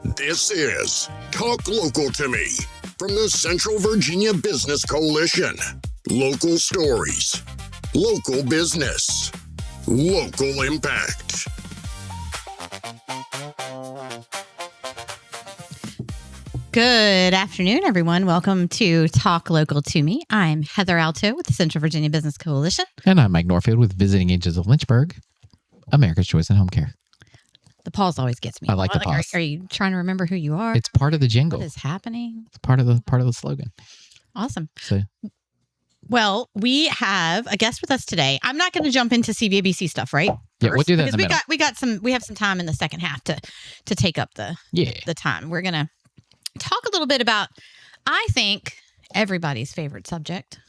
This is Talk Local to Me from the Central Virginia Business Coalition. Local stories, local business, local impact. Good afternoon, everyone. Welcome to Talk Local to Me. I'm Heather Alto with the Central Virginia Business Coalition. And I'm Mike Norfield with Visiting Agents of Lynchburg, America's Choice in Home Care. The pause always gets me. I like the pause. Are you trying to remember who you are? It's part of the jingle. What is happening? It's part of the slogan. Awesome. So, well, we have a guest with us today. I'm not going to jump into CVABC stuff, right? Yeah, we'll do that in the middle. We have some time in the second half to take up the time. We're going to talk a little bit about, I think, everybody's favorite subject,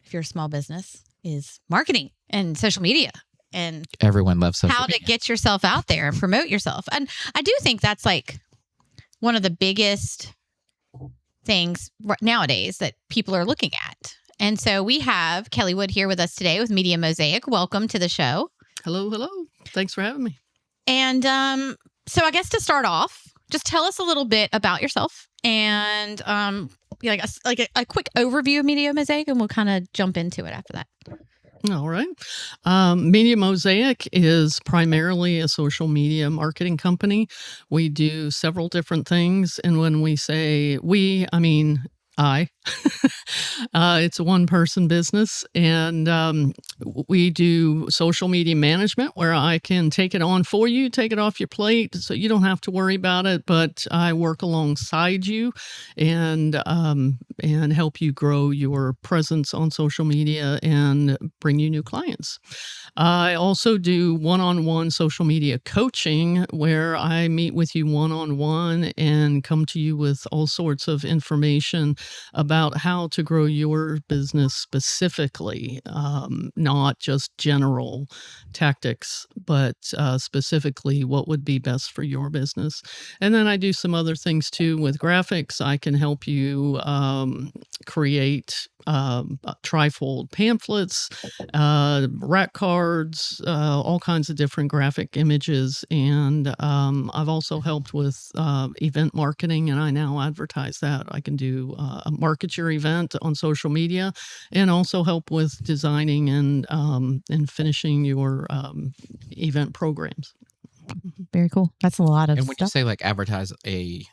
if you're a small business, is marketing and social media. And everyone loves social media. How to get yourself out there and promote yourself. And I do think that's like one of the biggest things nowadays that people are looking at. And so we have Kelly Wood here with us today with Media Mosaic. Welcome to the show. Hello. Thanks for having me. And so I guess to start off, just tell us a little bit about yourself and a quick overview of Media Mosaic, and we'll kind of jump into it after that. All right. Media Mosaic is primarily a social media marketing company. We do several different things. And when we say we, I mean I. It's a one-person business, and we do social media management where I can take it on for you, take it off your plate, so you don't have to worry about it. But I work alongside you and help you grow your presence on social media and bring you new clients. I also do one-on-one social media coaching where I meet with you one-on-one and come to you with all sorts of information about how to grow your business specifically, not just general tactics, but specifically what would be best for your business. And then I do some other things too with graphics. I can help you create trifold pamphlets, rack cards, all kinds of different graphic images. And I've also helped with event marketing, and I now advertise that. I can do market your event on social media and also help with designing and finishing your event programs. Very cool. That's a lot of stuff. And when you say like advertise a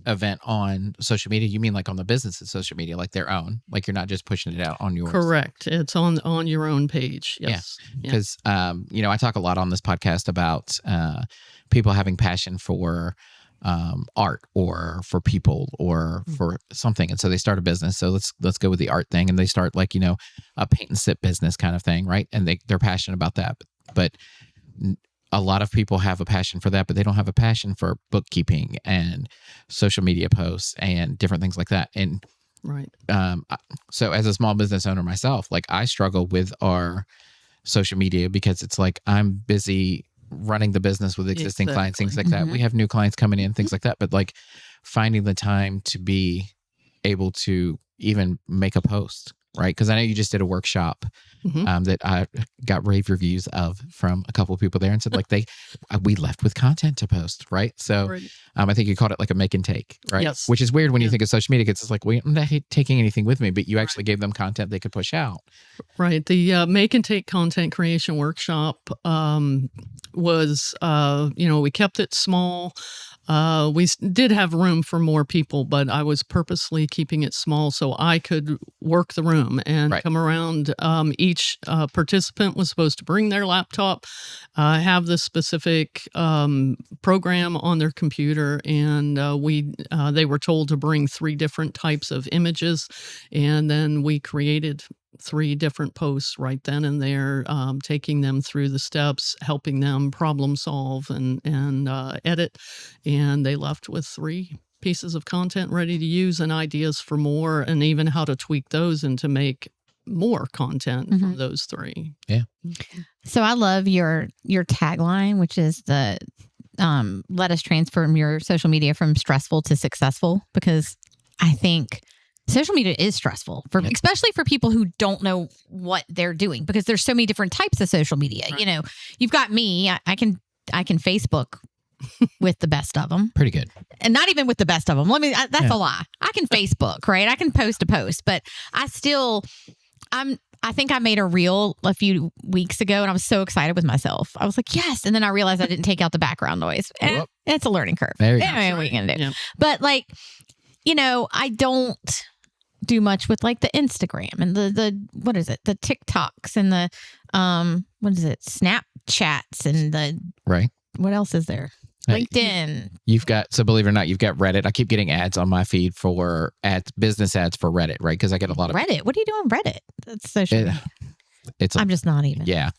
event on social media, you mean like on the business's social media, like their own, like you're not just pushing it out on yours? Correct. It's on your own page. Yes. Because I talk a lot on this podcast about people having passion for art or for people or for something, and so they start a business. So let's go with the art thing, and they start like a paint and sip business kind of thing, right? And they're passionate about that, but a lot of people have a passion for that, but they don't have a passion for bookkeeping and social media posts and different things like that. And right. So as a small business owner myself, like I struggle with our social media because it's like I'm busy running the business with existing clients, things like that. We have new clients coming in, things like that. But like finding the time to be able to even make a post, right? Because I know you just did a workshop that I got rave reviews of from a couple of people there and said like we left with content to post, right? So I think you called it like a make and take, right? Yes. Which is weird when you think of social media because it's like, well, I'm not taking anything with me, but you actually gave them content they could push out. Right. The make and take content creation workshop was, we kept it small. We did have room for more people, but I was purposely keeping it small so I could work the room and come around. Each participant was supposed to bring their laptop, have this specific program on their computer, and they were told to bring 3 different types of images, and then we created 3 different posts right then and there, taking them through the steps, helping them problem solve and edit. And they left with 3 pieces of content ready to use and ideas for more, and even how to tweak those and to make more content from those 3. Yeah. So I love your tagline, which is the let us transform your social media from stressful to successful, because I think social media is stressful especially for people who don't know what they're doing, because there's so many different types of social media. Right. You've got me, I can Facebook with the best of them. Pretty good. And not even with the best of them. That's Yeah. a lie. I can Facebook, right? I can post a post, but I think I made a reel a few weeks ago and I was so excited with myself. I was like, yes. And then I realized I didn't take out the background noise. It's a learning curve. There you go. Anyway, what are you going to do? Yeah. But like, I don't do much with like the Instagram and the what is it? The TikToks and the what is it? Snapchats and the Right. what else is there? Hey, LinkedIn. You've got, so believe it or not, you've got Reddit. I keep getting ads on my feed for business ads for Reddit, right? Because I get a lot of Reddit. What do you do on Reddit? That's social media. I'm just not even. Yeah.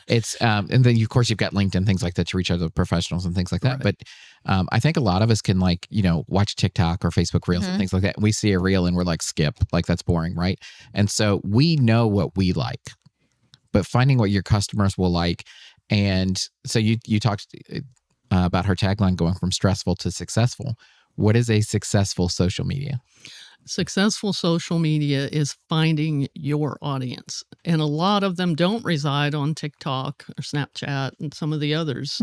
It's, and then of course you've got LinkedIn, things like that to reach other professionals and things like that. Right. But I think a lot of us can watch TikTok or Facebook Reels and things like that. We see a reel and we're like, skip, like that's boring, right? And so we know what we like, but finding what your customers will like. And so you talked about her tagline going from stressful to successful. What is a successful social media? Successful social media is finding your audience. And a lot of them don't reside on TikTok or Snapchat and some of the others.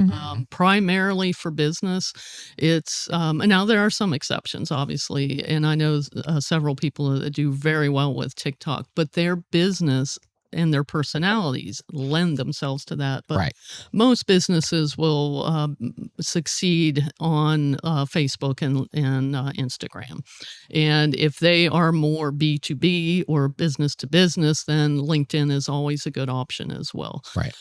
Primarily for business, it's, and now there are some exceptions, obviously. And I know several people that do very well with TikTok, but their business and their personalities lend themselves to that. But Right. most businesses will succeed on Facebook and Instagram. And if they are more B2B or business to business, then LinkedIn is always a good option as well. Right.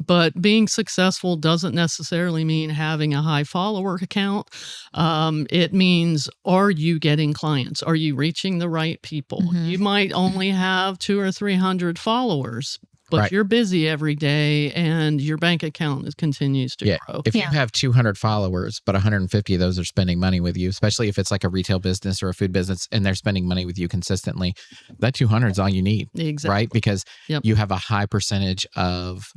But being successful doesn't necessarily mean having a high follower count. It means, are you getting clients? Are you reaching the right people? You might only have 200 or 300 followers, but Right. you're busy every day and your bank account continues to grow. If you have 200 followers, but 150 of those are spending money with you, especially if it's like a retail business or a food business and they're spending money with you consistently, that 200 is all you need. Exactly. Right? Because you have a high percentage of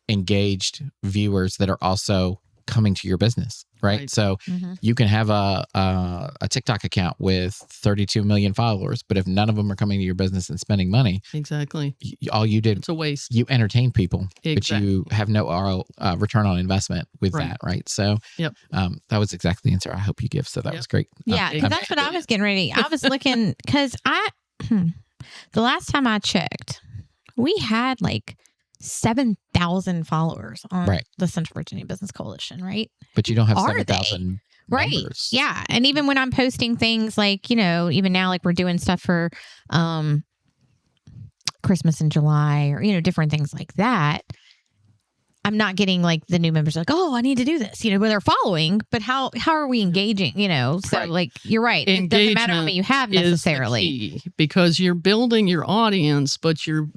engaged viewers that are also coming to your business, right? So you can have a TikTok account with 32 million followers, but if none of them are coming to your business and spending money, exactly, all you did, it's a waste. You entertain people, Exactly. but you have no return on investment with that, right? So that was exactly the answer I hope you give. So that was great. Yeah, because that's what I was getting ready. I was looking, because the last time I checked, we had like 7,000 followers on the Central Virginia Business Coalition, right? But you don't have Are 7,000 right? members. Yeah, and even when I'm posting things like, even now, like we're doing stuff for Christmas in July or different things like that, I'm not getting like the new members like, oh, I need to do this, where they're following, but how are we engaging, so like, you're right. It doesn't matter how many you have necessarily, because you're building your audience, but you're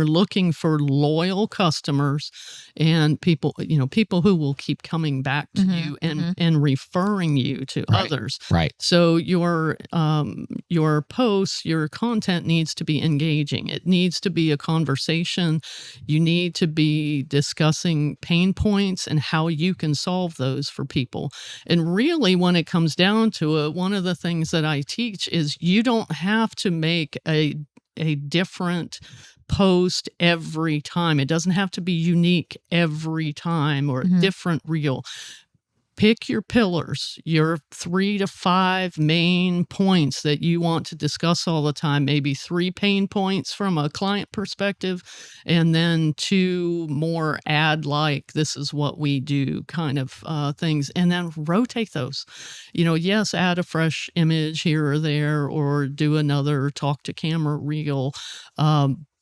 looking for loyal customers and people who will keep coming back to you and referring you to others. Right. So your posts, your content needs to be engaging. It needs to be a conversation. You need to be discussing pain points and how you can solve those for people. And really, when it comes down to it, one of the things that I teach is you don't have to make a different post every time. It doesn't have to be unique every time or a different reel. Pick your pillars, your 3 to 5 main points that you want to discuss all the time, maybe 3 pain points from a client perspective, and then 2 more ad-like, this is what we do kind of things, and then rotate those. Yes, add a fresh image here or there, or do another talk to camera reel,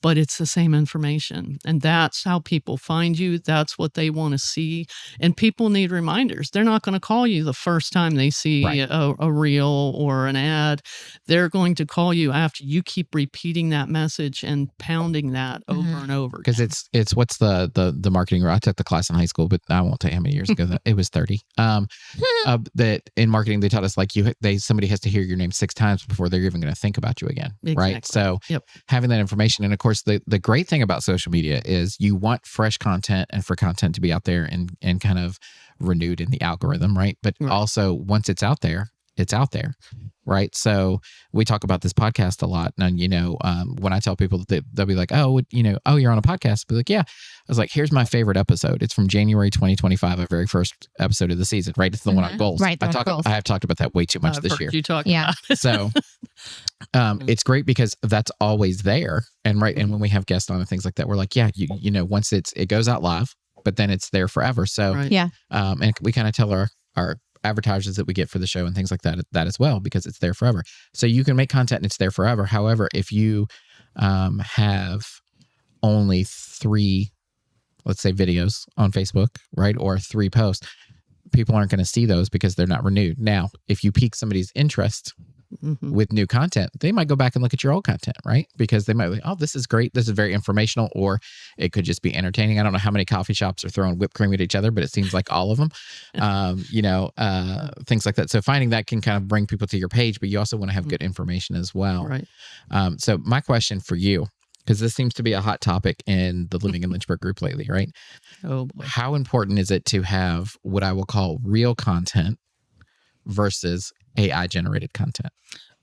but it's the same information. And that's how people find you. That's what they want to see. And people need reminders. They're not going to call you the first time they see a reel or an ad. They're going to call you after you keep repeating that message and pounding that over and over. Because it's what's the marketing. I took the class in high school, but I won't tell you how many years ago. It was 30. That in marketing, they taught us like somebody has to hear your name 6 times before they're even going to think about you again. Exactly. Right. So having that information, and of course, the great thing about social media is you want fresh content and for content to be out there and kind of renewed in the algorithm, right? But also once it's out there, right? So we talk about this podcast a lot. And, when I tell people that they'll be like, oh, you're on a podcast. I'll be like, yeah. I was like, here's my favorite episode. It's from January 2025, our very first episode of the season, right? It's the one on goals. Right. I have talked about that way too much this year. You talk about it. So it's great because that's always there. And when we have guests on and things like that, we're like, yeah, once it goes out live, but then it's there forever. So, yeah. And we kind of tell our advertisers that we get for the show and things like that as well, because it's there forever. So you can make content and it's there forever. However, if you have only 3, let's say, videos on Facebook, right, or 3 posts, people aren't going to see those because they're not renewed. Now, if you pique somebody's interest with new content, they might go back and look at your old content, right? Because they might be like, oh, this is great. This is very informational, or it could just be entertaining. I don't know how many coffee shops are throwing whipped cream at each other, but it seems like all of them, things like that. So finding that can kind of bring people to your page, but you also want to have good information as well. Right. So my question for you, because this seems to be a hot topic in the Living in Lynchburg group lately, right? Oh, boy. How important is it to have what I will call real content versus AI generated content?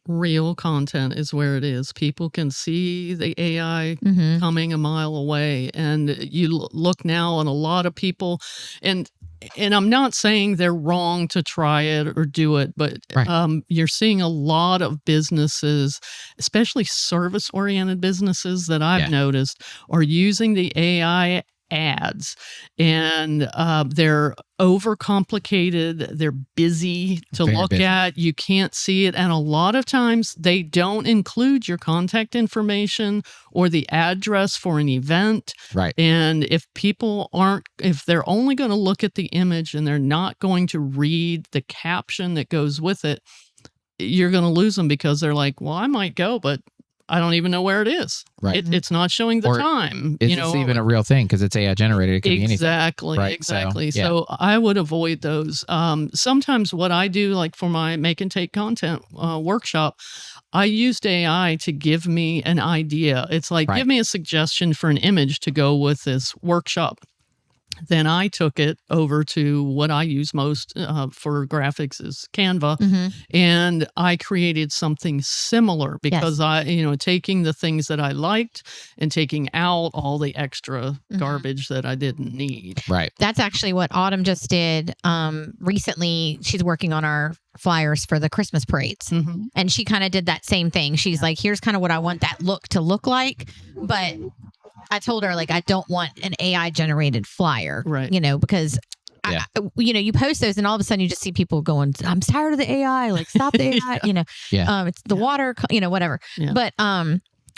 Real content is where it is. People can see the AI coming a mile away, and you look now on a lot of people, and I'm not saying they're wrong to try it or do it, but you're seeing a lot of businesses, especially service-oriented businesses that I've noticed, are using the AI ads, and they're overcomplicated. They're busy to look at. You can't see it. And a lot of times they don't include your contact information or the address for an event. Right. And if they're only going to look at the image and they're not going to read the caption that goes with it, you're going to lose them because they're like, well, I might go, but I don't even know where it is. Right. It's not showing the time. Is this even a real thing? Because it's AI generated. It could be anything. Exactly. So I would avoid those. Sometimes what I do, like for my make and take content workshop, I used AI to give me an idea. It's like, give me a suggestion for an image to go with this workshop. Then I took it over to what I use most for graphics is Canva, and I created something similar because taking the things that I liked and taking out all the extra garbage that I didn't need. Right. That's actually what Autumn just did. Recently, she's working on our flyers for the Christmas parades, and she kind of did that same thing. She's like, here's kind of what I want that look to look like, but I told her, like, I don't want an AI generated flyer, right? Because you post those and all of a sudden you just see people going, I'm tired of the AI, like stop the AI, it's the water, whatever. Yeah.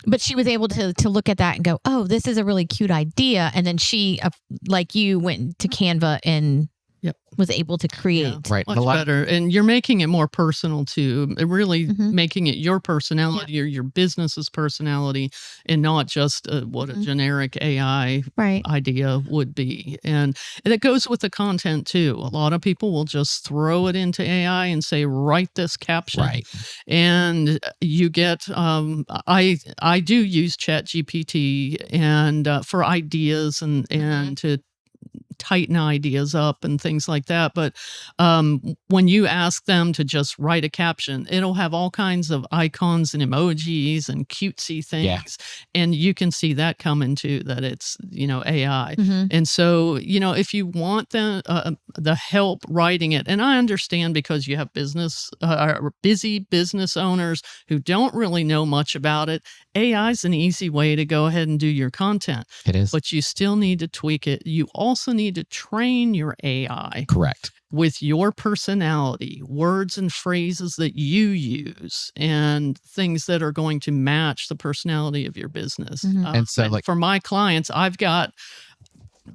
But she was able to look at that and go, oh, this is a really cute idea. And then she, like you, went to Canva and was able to create. Right. Much better. And you're making it more personal too. Really making it your personality or your business's personality, and not just what a generic AI idea would be. And it goes with the content too. A lot of people will just throw it into AI and say, write this caption. Right. And you get, I do use ChatGPT and for ideas and to tighten ideas up and things like that. But when you ask them to just write a caption, it'll have all kinds of icons and emojis and cutesy things. Yeah. And you can see that coming too, that it's, AI. And so, if you want the help writing it, and I understand because you have busy business owners who don't really know much about it, AI is an easy way to go ahead and do your content. It is. But you still need to tweak it. You also need to train your AI. Correct. With your personality, words and phrases that you use, and things that are going to match the personality of your business. And so, for my clients, I've got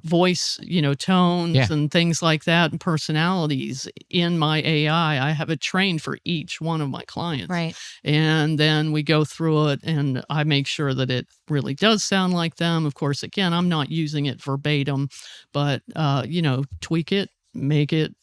voice, tones and things like that, and personalities in my AI. I have it trained for each one of my clients. Right. And then we go through it and I make sure that it really does sound like them. Of course, again, I'm not using it verbatim, but, tweak it, make it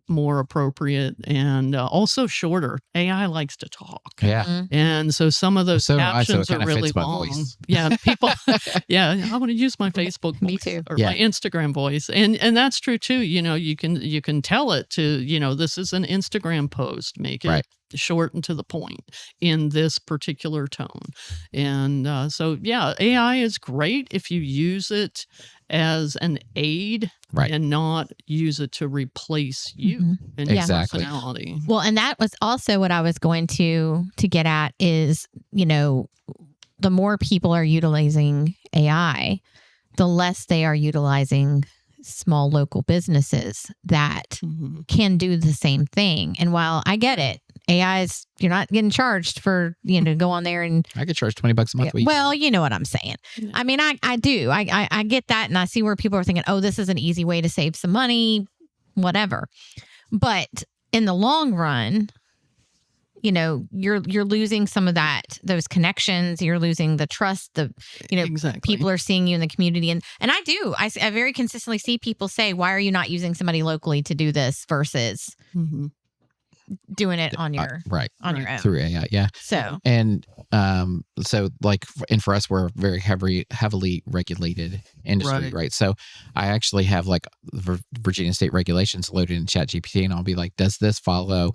more appropriate, and also shorter. AI likes to talk. Yeah. And so some of those captions are really long. Voice. Yeah. People, I want to use my Facebook voice. Me too. Or my Instagram voice. And that's true too. You can tell it to, this is an Instagram post, make it short and to the point in this particular tone. And so, yeah, AI is great if you use it as an aid and not use it to replace you and your personality. Well, and that was also what I was going to get at is, the more people are utilizing AI, the less they are utilizing small local businesses that can do the same thing. And while I get it, AI is, you're not getting charged for, to go on there and I get charged $20 a month. Well, you know what I'm saying. Yeah. I mean, I do. I get that. And I see where people are thinking, oh, this is an easy way to save some money, whatever. But in the long run, you're losing some of those connections. You're losing the trust. People are seeing you in the community. And I do. I very consistently see people say, why are you not using somebody locally to do this versus doing it on your on your own through AI? Yeah. So for us, we're a very heavily regulated industry, right? So I actually have like Virginia state regulations loaded in ChatGPT, and I'll be like, does this follow?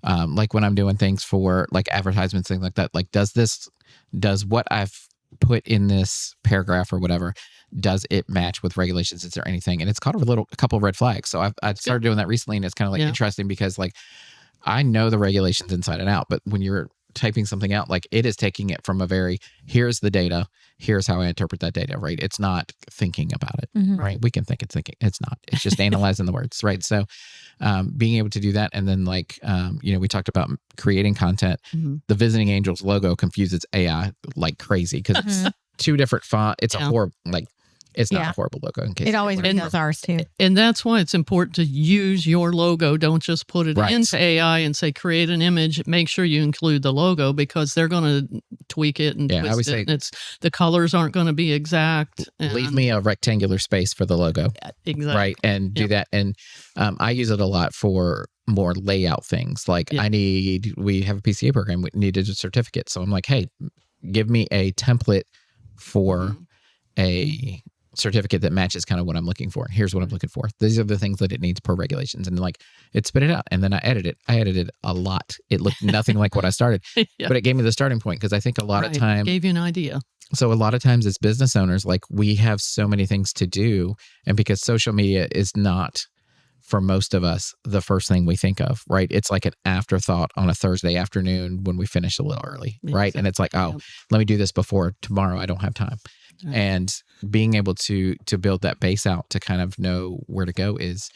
Like when I'm doing things for like advertisements, things like that, like does what I've put in this paragraph or whatever, does it match with regulations? Is there anything? And it's caught a couple of red flags. So I started doing that recently, and it's kind of like interesting because like I know the regulations inside and out, but when you're typing something out, like it is taking it from here's the data, here's how I interpret that data, right? It's not thinking about it, right? We can think it's thinking. It's not. It's just analyzing the words, right? So being able to do that. And then we talked about creating content. The Visiting Angels logo confuses AI like crazy because it's two different font. It's a horrible, it's not a horrible logo. In case it always does ours too. And that's why it's important to use your logo. Don't just put it into AI and say, create an image. Make sure you include the logo because they're going to tweak it and twist it. And the colors aren't going to be exact. Leave me a rectangular space for the logo. Exactly. Right. And do that. And I use it a lot for more layout things. Like we have a PCA program. We needed a certificate. So I'm like, hey, give me a template for a certificate that matches kind of what I'm looking for. Here's what I'm looking for. These are the things that it needs per regulations. And it spit it out. And then I edited a lot. It looked nothing like what I started, but it gave me the starting point. Cause I think a lot of time gave you an idea. So a lot of times as business owners, like we have so many things to do. And because social media is not for most of us, the first thing we think of, right? It's like an afterthought on a Thursday afternoon when we finish a little early, right? And it's like, let me do this before tomorrow. I don't have time. And being able to build that base out to kind of know where to go is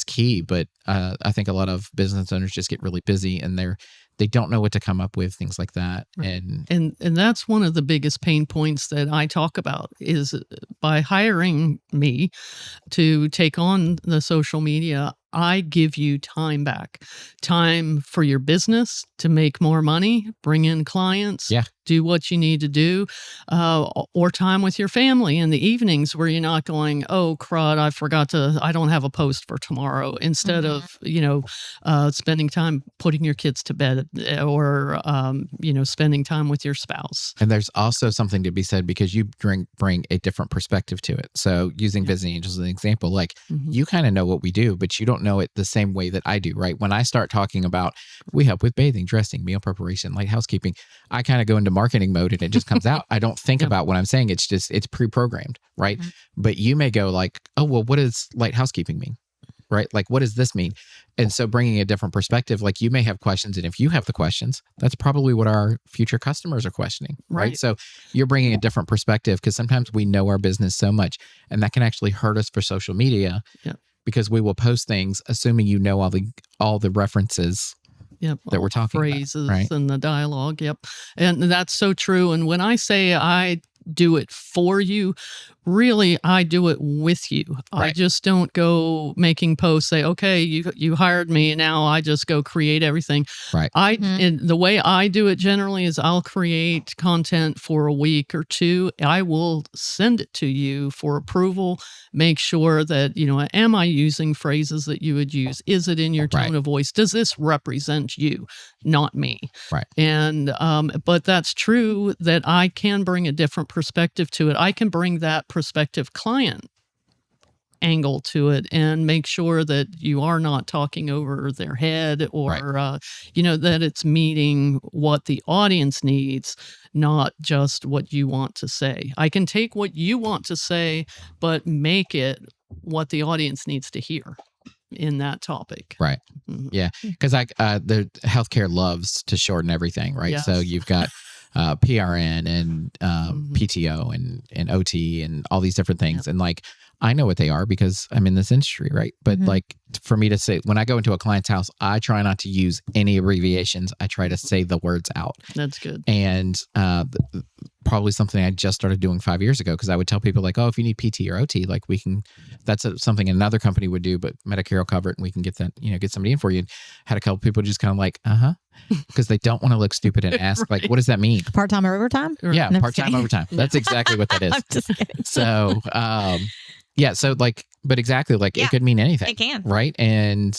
key. But I think a lot of business owners just get really busy and they don't know what to come up with, things like that. Right. And that's one of the biggest pain points that I talk about is by hiring me to take on the social media, I give you time back. Time for your business to make more money, bring in clients, do what you need to do, or time with your family in the evenings where you're not going, oh, crud, I don't have a post for tomorrow. Instead of, spending time putting your kids to bed or, spending time with your spouse. And there's also something to be said because you bring a different perspective to it. So using Visiting Angels as an example, like you kind of know what we do, but you don't know it the same way that I do, right? When I start talking about we help with bathing, dressing, meal preparation, light housekeeping, I kind of go into marketing mode and it just comes out. I don't think about what I'm saying. It's pre-programmed, right? But you may go like, oh, well, what does light housekeeping mean? Right? Like, what does this mean? And so bringing a different perspective, like you may have questions. And if you have the questions, that's probably what our future customers are questioning. Right. So you're bringing a different perspective because sometimes we know our business so much and that can actually hurt us for social media because we will post things assuming you know all the references that we're talking phrases about, right? And the dialogue. And that's so true. And when I say I do it for you, really, I do it with you. Right. I just don't go making posts, say, okay, you hired me, now I just go create everything. Right. And the way I do it generally is I'll create content for a week or two. I will send it to you for approval, make sure that, am I using phrases that you would use? Is it in your tone of voice? Does this represent you, not me? Right. And, but that's true that I can bring a different perspective to it. I can bring that prospective client angle to it, and make sure that you are not talking over their head, or, that it's meeting what the audience needs, not just what you want to say. I can take what you want to say, but make it what the audience needs to hear in that topic. Right. Mhm. Yeah. Because the healthcare loves to shorten everything, right? Yes. So you've got PRN and Mhm. PTO and OT and all these different things. And like, I know what they are because I'm in this industry, right? But Mhm. like, for me to say, when I go into a client's house, I try not to use any abbreviations. I try to say the words out. That's good. And probably something I just started doing 5 years ago, because I would tell people like, oh, if you need PT or OT, like we can, that's something another company would do, but Medicare will cover it and we can get that, get somebody in for you. And had a couple people just kind of like, because they don't want to look stupid and ask like, what does that mean? Part-time or overtime? Yeah, No, I'm just part-time kidding. overtime. That's exactly what that is. I'm just kidding. So, so like, but exactly, like Yeah, it could mean anything. it can. Right. And,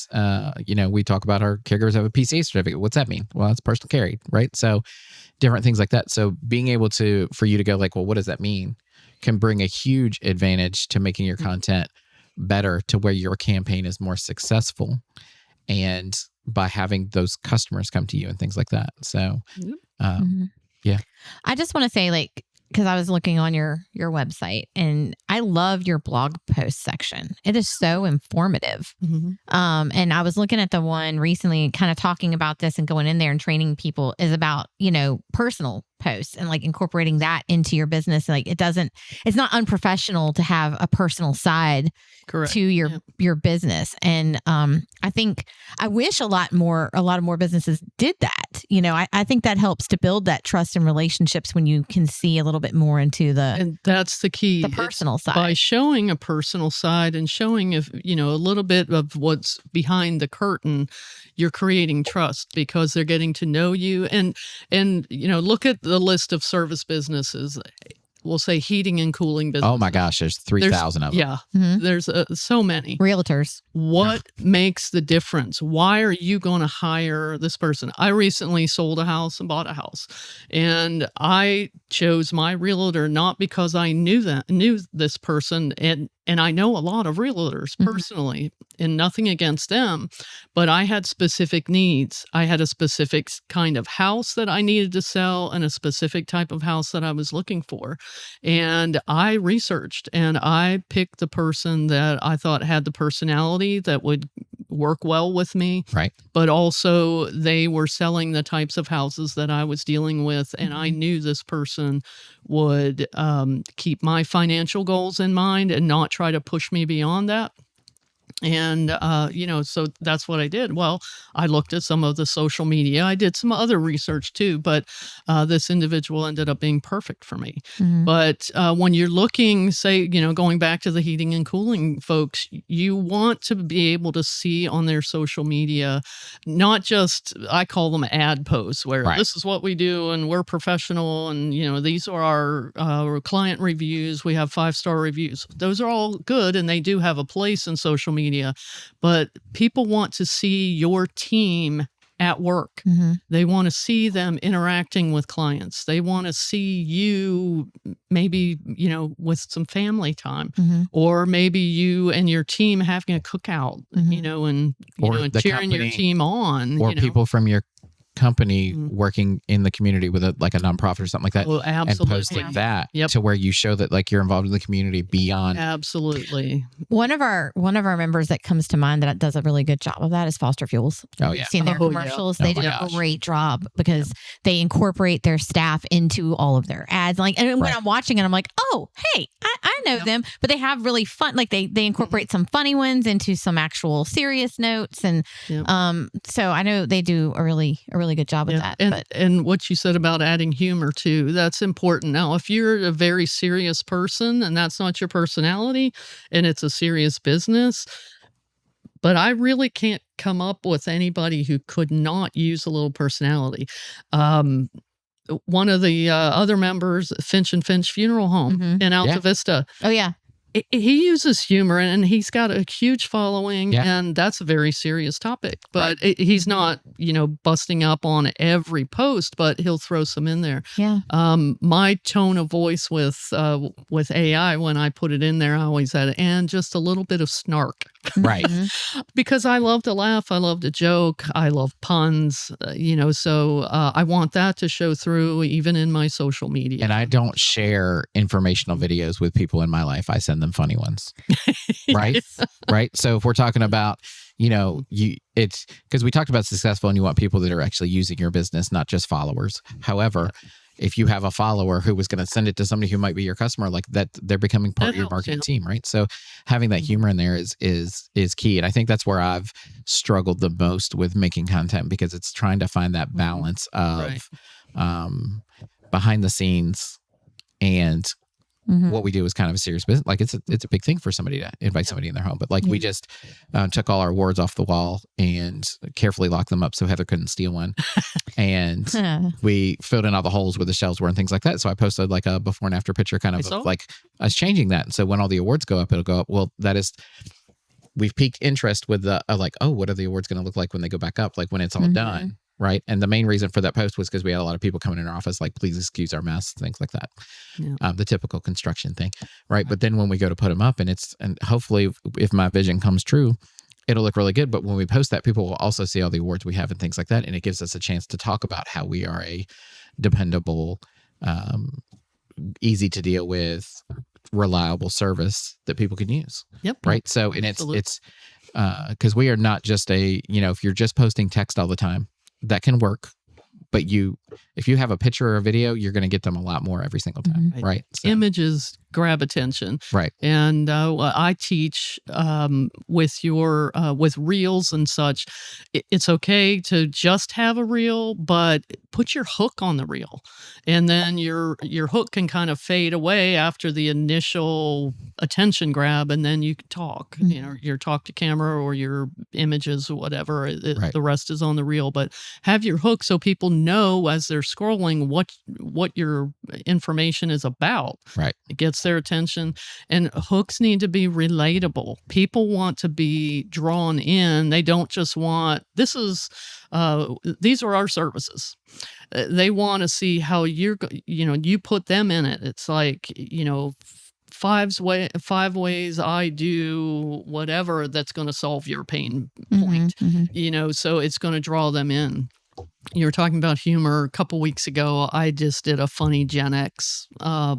we talk about our caregivers have a PCA certificate. What's that mean? Well, it's personal carried. Right. So different things like that. So being able for you to go like, well, what does that mean? Can bring a huge advantage to making your content better, to where your campaign is more successful, and by having those customers come to you and things like that. So, yeah. I just want to say, like, because I was looking on your website, and I love your blog post section. It is so informative. Mhm. And I was looking at the one recently, kind of talking about this and going in there and training people, is about, personal posts and like incorporating that into your business. Like it's not unprofessional to have a personal side Correct. to your business. And I think I wish a lot more businesses did that. I think that helps to build that trust and relationships when you can see a little bit more into And that's the key. the personal side. By showing a personal side and showing a little bit of what's behind the curtain, you're creating trust, because they're getting to know you. And look at the list of service businesses. We'll say heating and cooling business. Oh my gosh, there's 3,000 of them. Yeah, Mhm. there's so many. Realtors. What makes the difference? Why are you going to hire this person? I recently sold a house and bought a house, and I chose my realtor not because I knew this person, and I know a lot of realtors personally, and nothing against them, but I had specific needs. I had a specific kind of house that I needed to sell, and a specific type of house that I was looking for. And I researched, and I picked the person that I thought had the personality that would work well with me. Right. But also they were selling the types of houses that I was dealing with. And I knew this person would keep my financial goals in mind and not try to push me beyond that. And, so that's what I did. Well, I looked at some of the social media. I did some other research too, but this individual ended up being perfect for me. Mhm. But when you're looking, say, going back to the heating and cooling folks, you want to be able to see on their social media, not just, I call them ad posts, where Right. this is what we do and we're professional, and, these are our client reviews. We have 5-star reviews. Those are all good, and they do have a place in social media. But people want to see your team at work. Mhm. They want to see them interacting with clients. They want to see you maybe, with some family time, Mhm. or maybe you and your team having a cookout, Mhm. and, Or and the cheering your company- team on. Or people from your company Mhm. working in the community with a nonprofit or something like that, Oh, and absolutely. posting that Yep. to where you show that like you're involved in the community beyond. Absolutely. One of our members that comes to mind that does a really good job of that is Foster Fuels. Oh, yeah. You've seen their Oh, yeah. commercials. Oh, They my did a gosh. great job, because they incorporate their staff into all of their ads. Like, and when Right. I'm watching it, I'm like, oh, hey, I know them, but they have really fun. Like they incorporate some funny ones into some actual serious notes, and Yep. so I know they do a really good job with that. And what you said about adding humor too, that's important. Now, if you're a very serious person and that's not your personality, and it's a serious business, but I really can't come up with anybody who could not use a little personality. One of the other members, Finch and Finch Funeral Home Mhm. in Alta Yeah. Vista, Oh yeah, He uses humor, and he's got a huge following, Yeah. and that's a very serious topic. But he's not, busting up on every post, but he'll throw some in there. Yeah. My tone of voice with AI, when I put it in there, I always add, and just a little bit of snark. Right. Because I love to laugh, I love to joke, I love puns, so I want that to show through even in my social media. And I don't share informational videos with people in my life. I send them funny ones. Right? Right. So if we're talking about, it's because we talked about successful and you want people that are actually using your business, not just followers. However, if you have a follower who was going to send it to somebody who might be your customer, like that, they're becoming part of your marketing team, right? So having that humor in there is key. And I think that's where I've struggled the most with making content, because it's trying to find that balance of behind the scenes and what we do is kind of a serious business. Like it's a big thing for somebody to invite somebody in their home. But like we just took all our awards off the wall and carefully locked them up so Heather couldn't steal one. And we filled in all the holes where the shelves were and things like that. So I posted like a before and after picture kind of like us changing that. And so when all the awards go up, it'll go up. Well, we've piqued interest with the like, oh, what are the awards going to look like when they go back up? Like when it's all done. Right. And the main reason for that post was because we had a lot of people coming in our office, like, please excuse our mess, things like that. Yeah. The typical construction thing. Right. But then when we go to put them up and hopefully if my vision comes true, it'll look really good. But when we post that, people will also see all the awards we have and things like that. And it gives us a chance to talk about how we are a dependable, easy to deal with, reliable service that people can use. Yep. Right. So, and it's because we are not just if you're just posting text all the time, that can work, but if you have a picture or a video, you're going to get them a lot more every single time, right? So. Images grab attention, right? And I teach with reels and such. It's okay to just have a reel, but put your hook on the reel, and then your hook can kind of fade away after the initial attention grab, and then you can talk. Your talk to camera or your images or whatever. The rest is on the reel, but have your hook so people know as they're scrolling what your information is about. Right. It gets their attention, and hooks need to be relatable. People want to be drawn in. They don't just want, these are our services. They want to see how you put them in it. It's like, 5 ways I do whatever that's going to solve your pain point. So it's going to draw them in. You were talking about humor a couple weeks ago. I just did a funny Gen X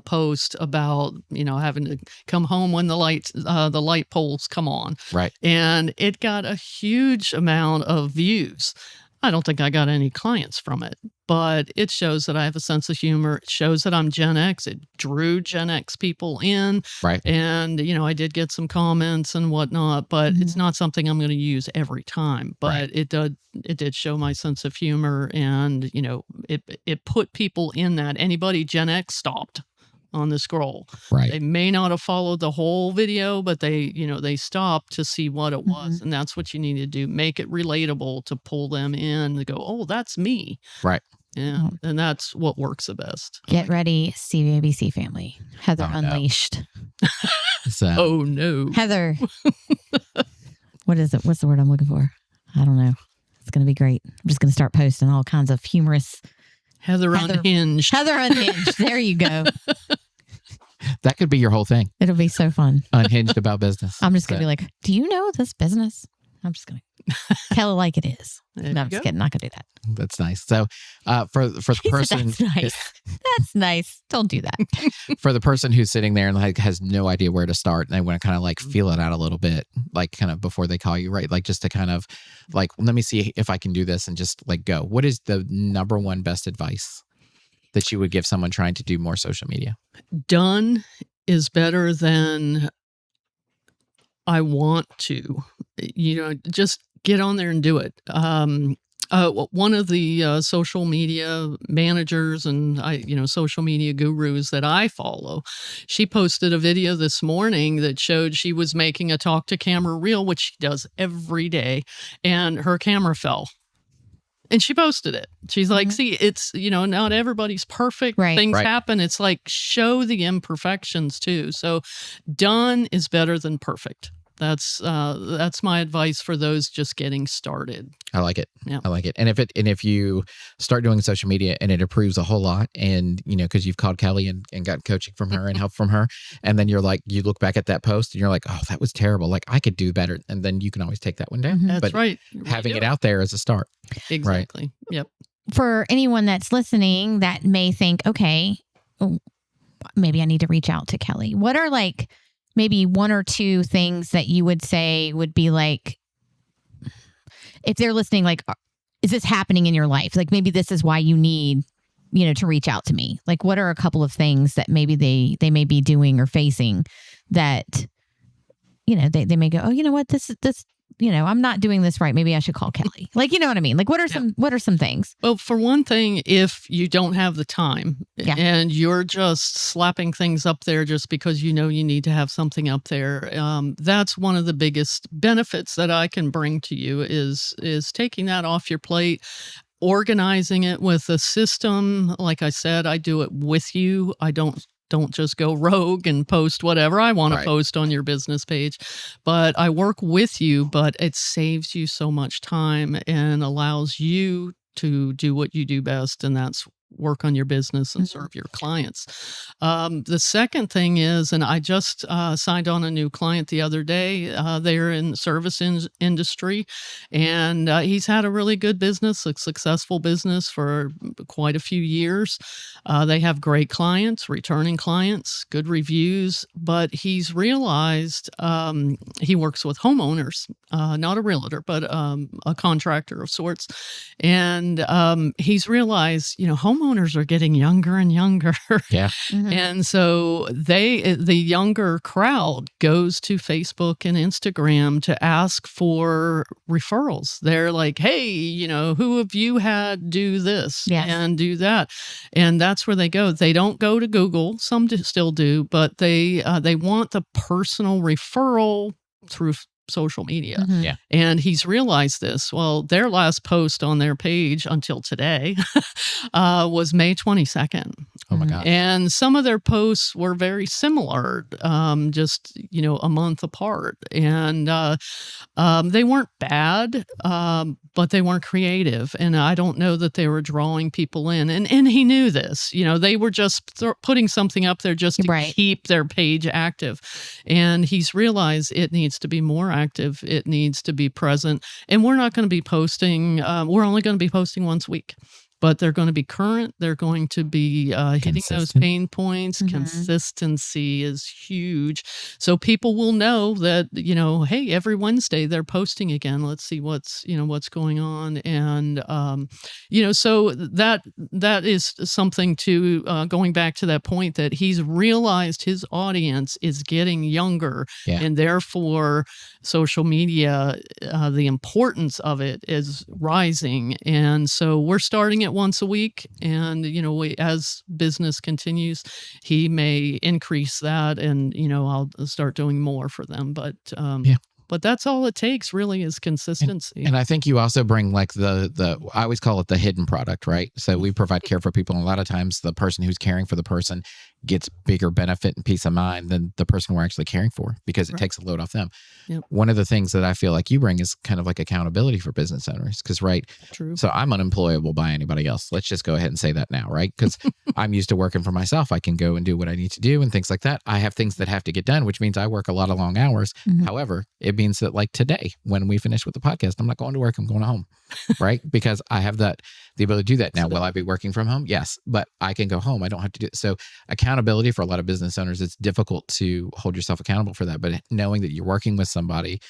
post about having to come home when the light poles come on, right? And it got a huge amount of views. I don't think I got any clients from it, but it shows that I have a sense of humor. It shows that I'm Gen X. It drew Gen X people in. Right. And, I did get some comments and whatnot, but it's not something I'm going to use every time. But it did show my sense of humor, and, it put people in that. Anybody Gen X stopped on the scroll. Right. They may not have followed the whole video, but they stopped to see what it was. And that's what you need to do. Make it relatable to pull them in to go, oh, that's me. Right. Yeah. And that's what works the best. Get ready, CABC family. Heather Unleashed. So, oh, no. Heather. What is it? What's the word I'm looking for? I don't know. It's going to be great. I'm just going to start posting all kinds of humorous. Heather Unhinged. Heather Unhinged. There you go. That could be your whole thing. It'll be so fun. Unhinged about business. I'm just going to be like, do you know this business? I'm just going to tell it like it is. No, I'm just kidding. Not going to do that. That's nice. So for the person. That's nice. That's nice. Don't do that. For the person who's sitting there and like has no idea where to start, and they want to kind of like feel it out a little bit, like kind of before they call you, right? Like just to kind of like, let me see if I can do this and just like go. What is the number one best advice that you would give someone trying to do more social media? Done is better than I want to. Just get on there and do it. One of the social media managers and social media gurus that I follow, she posted a video this morning that showed she was making a talk to camera reel, which she does every day, and her camera fell. And she posted it. She's like, see, it's, not everybody's perfect. Right. Things Right. happen. It's like, show the imperfections too. So done is better than perfect. That's my advice for those just getting started. I like it. Yeah. I like it. And if you start doing social media and it improves a whole lot, and because you've called Kelly and got coaching from her and help from her, and then you're like, you look back at that post and you're like, oh, that was terrible. Like I could do better. And then you can always take that one down. Mhm. That's But right. having it out there is a start. Exactly. Yep. For anyone that's listening that may think, okay, maybe I need to reach out to Kelly. What are like maybe one or two things that you would say would be like, if they're listening, like, is this happening in your life? Like maybe this is why you need, to reach out to me. Like what are a couple of things that maybe they may be doing or facing that, they may go, oh, you know what, this, I'm not doing this right. Maybe I should call Kelly. Like, you know what I mean? Like what are some things? Well, for one thing, if you don't have the time and you're just slapping things up there just because you need to have something up there, that's one of the biggest benefits that I can bring to you is taking that off your plate, organizing it with a system. Like I said, I do it with you. I don't just go rogue and post whatever I want to post on your business page, but I work with you, but it saves you so much time and allows you to do what you do best. And that's work on your business and serve your clients. The second thing is, and I just signed on a new client the other day. They're in the service industry, and he's had a really good business, a successful business for quite a few years. They have great clients, returning clients, good reviews, but he's realized he works with homeowners, not a realtor, but a contractor of sorts. And he's realized, homeowners are getting younger and younger. Yeah. Mm-hmm. And so the younger crowd goes to Facebook and Instagram to ask for referrals. They're like, hey, who of you had do this and do that? And that's where they go. They don't go to Google. Some still do, but they want the personal referral through social media. Mm-hmm. Yeah. And he's realized this. Well, their last post on their page until today was May 22nd. Oh my God. And some of their posts were very similar, just, a month apart. And they weren't bad, but they weren't creative. And I don't know that they were drawing people in. And he knew this. They were just putting something up there just to keep their page active. And he's realized it needs to be more active. It needs to be present. And we're not going to be posting, we're only going to be posting once a week. But they're going to be current. They're going to be hitting those pain points. Mm-hmm. Consistency is huge. So people will know that, hey, every Wednesday they're posting again. Let's see what's going on. And, so that is something to going back to that point that he's realized his audience is getting younger. Yeah. And therefore social media, the importance of it is rising. And so we're starting it once a week, and as business continues, he may increase that, and I'll start doing more for them. But but that's all it takes, really, is consistency. And I think you also bring like the I always call it the hidden product, right? So we provide care for people, and a lot of times the person who's caring for the person gets bigger benefit and peace of mind than the person we're actually caring for, because it takes a load off them. Yep. One of the things that I feel like you bring is kind of like accountability for business owners, because True. So I'm unemployable by anybody else. Let's just go ahead and say that now, right? Because I'm used to working for myself. I can go and do what I need to do and things like that. I have things that have to get done, which means I work a lot of long hours. Mm-hmm. However, it means that like today, when we finish with the podcast, I'm not going to work. I'm going home, right? Because I have the ability to do that. Now, will I be working from home? Yes, but I can go home. I don't have to do it. So accountability for a lot of business owners, it's difficult to hold yourself accountable for that. But knowing that you're working with somebody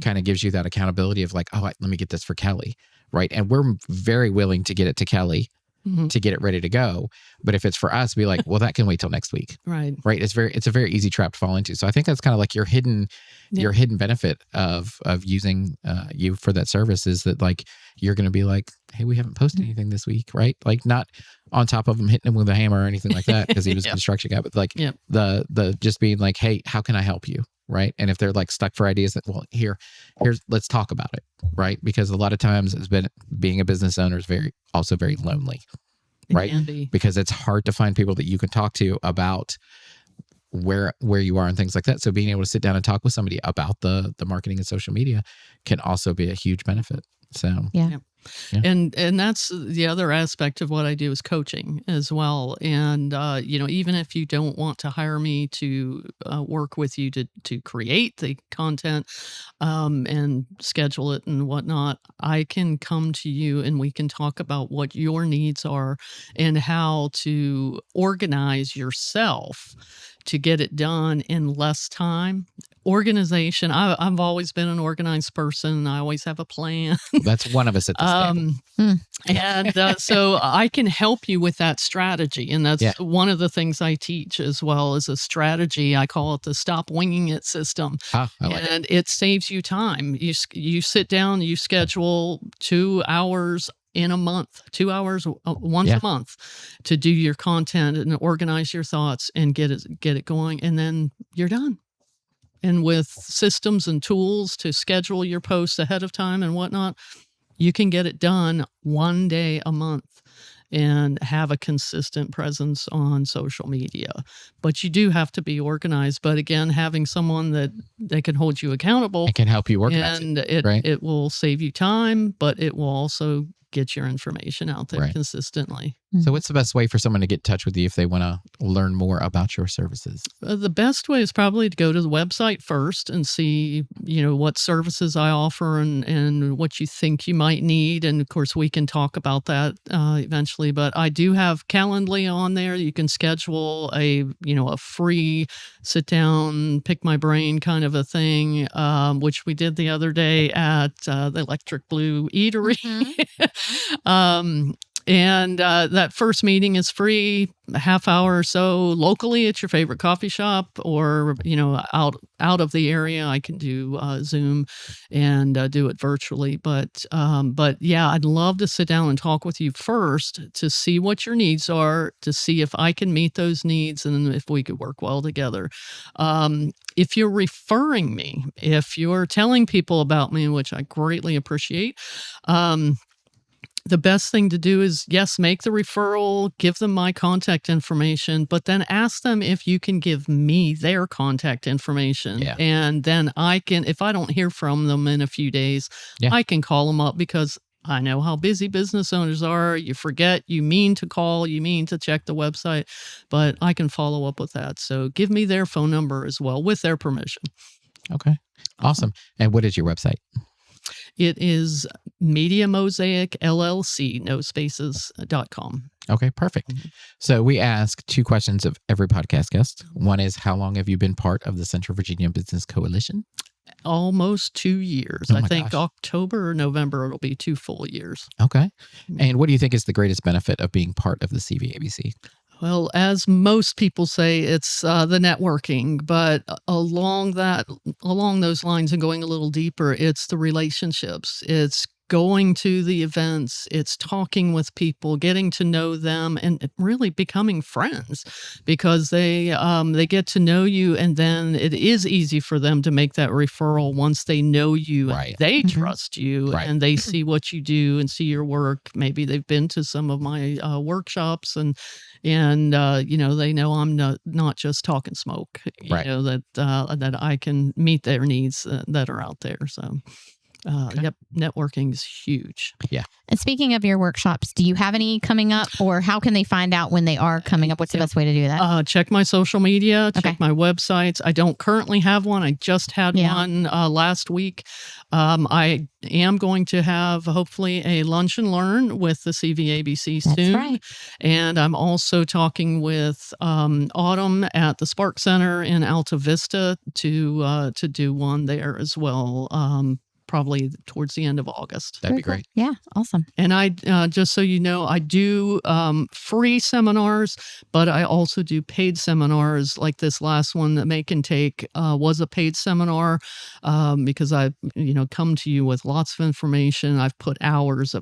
kind of gives you that accountability of like, let me get this for Kelly, right? And we're very willing to get it to Kelly to get it ready to go. But if it's for us, be like, well, that can wait till next week. Right. It's a very easy trap to fall into. So I think that's kind of like your hidden benefit of using you for that service, is that like, you're going to be like, hey, we haven't posted anything this week, right? Like not on top of him hitting him with a hammer or anything like that, because he was a construction guy, but like the just being like, hey, how can I help you? right? And if they're like stuck for ideas, that here's let's talk about it, right? Because a lot of times it's been being a business owner is also very lonely, right? It can be. Because it's hard to find people that you can talk to about where you are and things like that. So being able to sit down and talk with somebody about the marketing and social media can also be a huge benefit. So Yeah. Yeah. And that's the other aspect of what I do is coaching as well. And even if you don't want to hire me to work with you to create the content and schedule it and whatnot, I can come to you and we can talk about what your needs are and how to organize yourself to get it done in less time. Organization. I've always been an organized person. I always have a plan. that's one of us at this table. And so I can help you with that strategy. And that's one of the things I teach as well as a strategy. I call it the stop winging it system. I like And it saves you time. You sit down, you schedule 2 hours in a month, 2 hours once a month to do your content and organize your thoughts and get it going. And then you're done. And with systems and tools to schedule your posts ahead of time and whatnot, you can get it done 1 day a month and have a consistent presence on social media. But you do have to be organized. But again, having someone that can hold you accountable. It can help you organize and right? It will save you time, but it will also get your information out there consistently. So what's the best way for someone to get in touch with you if they want to learn more about your services? The best way is probably to go to the website first and see, what services I offer and what you think you might need. And of course, we can talk about that eventually. But I do have Calendly on there. You can schedule a free sit down, pick my brain kind of a thing, which we did the other day at the Electric Blue Eatery. And that first meeting is free, a half hour or so locally at your favorite coffee shop, or out of the area. I can do Zoom and do it virtually. But yeah, I'd love to sit down and talk with you first to see what your needs are, to see if I can meet those needs and if we could work well together. If you're referring me, if you're telling people about me, which I greatly appreciate, the best thing to do is, yes, make the referral, give them my contact information, but then ask them if you can give me their contact information. Yeah. And then I can, if I don't hear from them in a few days, I can call them up because I know how busy business owners are. You forget, you mean to call, you mean to check the website, but I can follow up with that. So give me their phone number as well with their permission. Okay. Awesome. And what is your website? It is Media Mosaic LLC, no spaces.com. Okay, perfect. So we ask 2 questions of every podcast guest. One is, how long have you been part of the Central Virginia Business Coalition? Almost 2 years. Oh I my think gosh. October or November, it'll be 2 full years. Okay. And what do you think is the greatest benefit of being part of the CVABC? Well, as most people say, it's the networking, but along those lines and going a little deeper, it's the relationships. It's going to the events, it's talking with people, getting to know them, and really becoming friends because they get to know you, and then it is easy for them to make that referral once they know you and they trust you and they see what you do and see your work. Maybe they've been to some of my workshops and they know I'm not just talking smoke. That I can meet their needs that are out there. So. Yep, networking is huge. Yeah. And speaking of your workshops, do you have any coming up, or how can they find out when they are coming up? What's the best way to do that? Check my social media, check my websites. I don't currently have one. I just had one last week. I am going to have hopefully a lunch and learn with the CVABC soon. That's right. And I'm also talking with Autumn at the Spark Center in Alta Vista to do one there as well. Probably towards the end of August. That'd be great. Yeah, awesome. And I, just so you know, I do free seminars, but I also do paid seminars. Like this last one that Make and Take was a paid seminar because I've, come to you with lots of information. I've put hours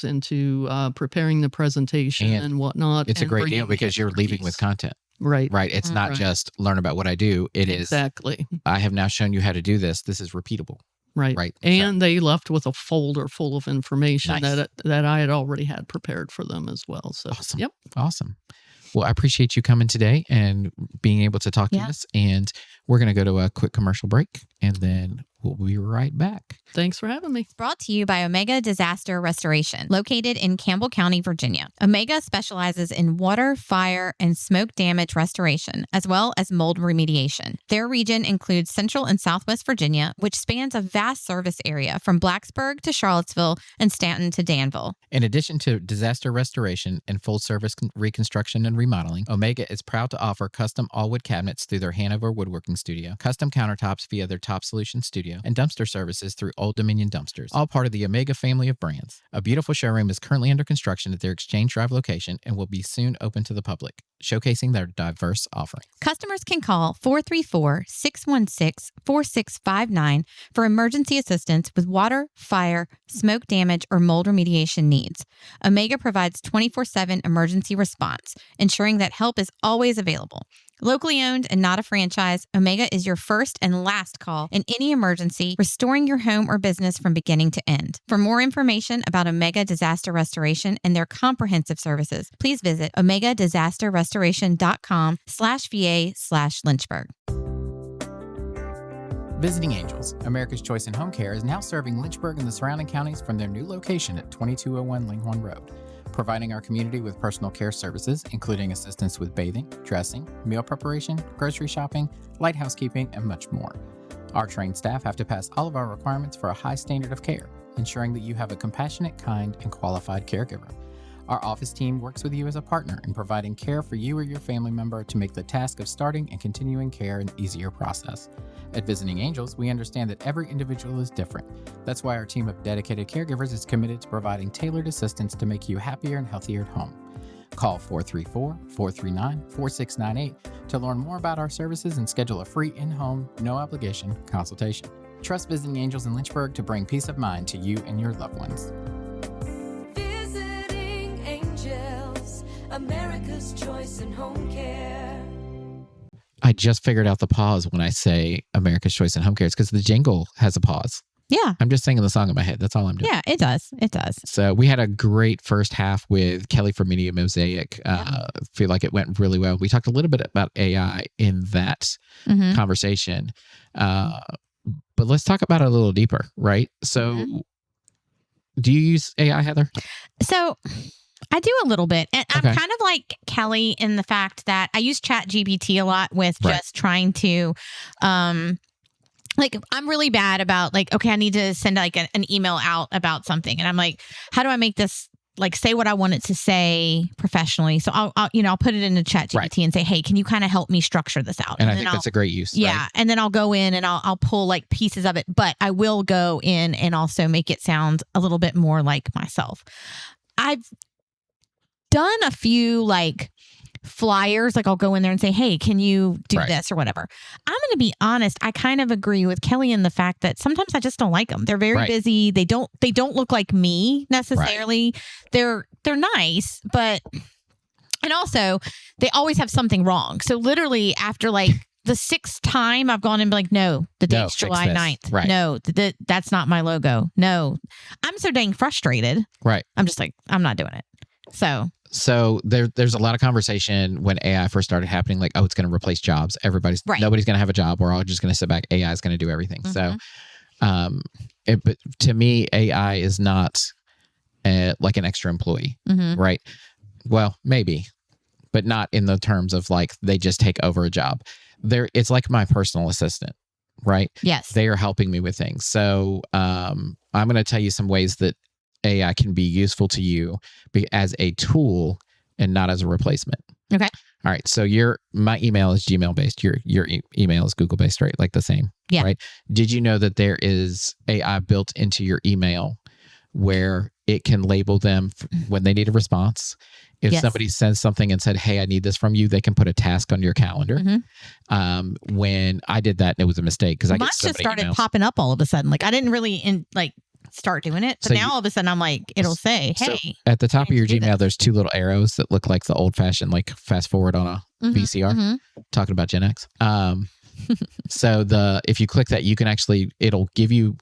into preparing the presentation and whatnot. It's a great deal because you're leaving with content. Right. Right. It's not Right. just learn about what I do. It is, Exactly. I have now shown you how to do this. This is repeatable. Right. Right. And they left with a folder full of information Nice. that I had already had prepared for them as well. So, Awesome. yep. Awesome. Well, I appreciate you coming today and being able to talk to us. And we're going to go to a quick commercial break, and then we'll be right back. Thanks for having me. Brought to you by Omega Disaster Restoration, located in Campbell County, Virginia. Omega specializes in water, fire, and smoke damage restoration, as well as mold remediation. Their region includes Central and Southwest Virginia, which spans a vast service area from Blacksburg to Charlottesville and Stanton to Danville. In addition to disaster restoration and full service reconstruction and remodeling, Omega is proud to offer custom all-wood cabinets through their Hanover Woodworking Studio, custom countertops via their Top Solution Studio, and dumpster services through Old Dominion Dumpsters, all part of the Omega family of brands. A beautiful showroom is currently under construction at their Exchange Drive location and will be soon open to the public, showcasing their diverse offerings. Customers can call 434-616-4659 for emergency assistance with water, fire, smoke damage, or mold remediation needs. Omega provides 24/7 emergency response, ensuring that help is always available. Locally owned and not a franchise, Omega is your first and last call in any emergency, restoring your home or business from beginning to end. For more information about Omega Disaster Restoration and their comprehensive services, please visit omegadisasterrestoration.com/VA/Lynchburg. Visiting Angels, America's Choice in Home Care, is now serving Lynchburg and the surrounding counties from their new location at 2201 Linghorn Road, providing our community with personal care services, including assistance with bathing, dressing, meal preparation, grocery shopping, light housekeeping, and much more. Our trained staff have to pass all of our requirements for a high standard of care, ensuring that you have a compassionate, kind, and qualified caregiver. Our office team works with you as a partner in providing care for you or your family member to make the task of starting and continuing care an easier process. At Visiting Angels, we understand that every individual is different. That's why our team of dedicated caregivers is committed to providing tailored assistance to make you happier and healthier at home. Call 434-439-4698 to learn more about our services and schedule a free in-home, no-obligation consultation. Trust Visiting Angels in Lynchburg to bring peace of mind to you and your loved ones. Visiting Angels, America's Choice in Home Care. I just figured out the pause when I say America's Choice in Home Care. It's because the jingle has a pause. Yeah. I'm just singing the song in my head. That's all I'm doing. Yeah, it does. It does. So we had a great first half with Kelly from Media Mosaic. I feel like it went really well. We talked a little bit about AI in that conversation. But let's talk about it a little deeper, right? So do you use AI, Heather? So I do a little bit. And Okay. I'm kind of like Kelly in the fact that I use ChatGPT a lot with just trying to, like, I'm really bad about like, okay, I need to send like an email out about something. And I'm like, how do I make this like say what I want it to say professionally? So I'll put it into ChatGPT and say, hey, can you kind of help me structure this out? And I think that's a great use. Yeah. Right? And then I'll go in and I'll pull like pieces of it, but I will go in and also make it sound a little bit more like myself. I've done a few like flyers, like I'll go in there and say, hey, can you do this or whatever. I'm going to be honest, I kind of agree with Kelly in the fact that sometimes I just don't like them. They're very busy. They don't look like me necessarily. They're nice, but and also they always have something wrong. So literally after like the sixth time I've gone and been like, no, the date's July 9th. Right. No, that's not my logo. No, I'm so dang frustrated. Right. I'm just like, I'm not doing it. So there's a lot of conversation when AI first started happening, like, oh, it's going to replace jobs. Nobody's going to have a job. We're all just going to sit back. AI is going to do everything. So, but to me, AI is not like an extra employee, right? Well, maybe, but not in the terms of like they just take over a job. It's like my personal assistant, right? Yes, they are helping me with things. So I'm going to tell you some ways that AI can be useful to you as a tool and not as a replacement. Okay. All right. So my email is Gmail based. Your email is Google based, right? Like the same. Yeah. Right. Did you know that there is AI built into your email where it can label them when they need a response? If somebody sends something and said, hey, I need this from you, they can put a task on your calendar. When I did that, and it was a mistake because I get so just many started emails. popping up all of a sudden. Like I didn't really start doing it. But So now all of a sudden I'm like, it'll say, hey. So at the top of your do Gmail, this. there's two little arrows that look like the old fashioned, like fast forward on VCR, talking about Gen X. So if you click that, you can it'll give you,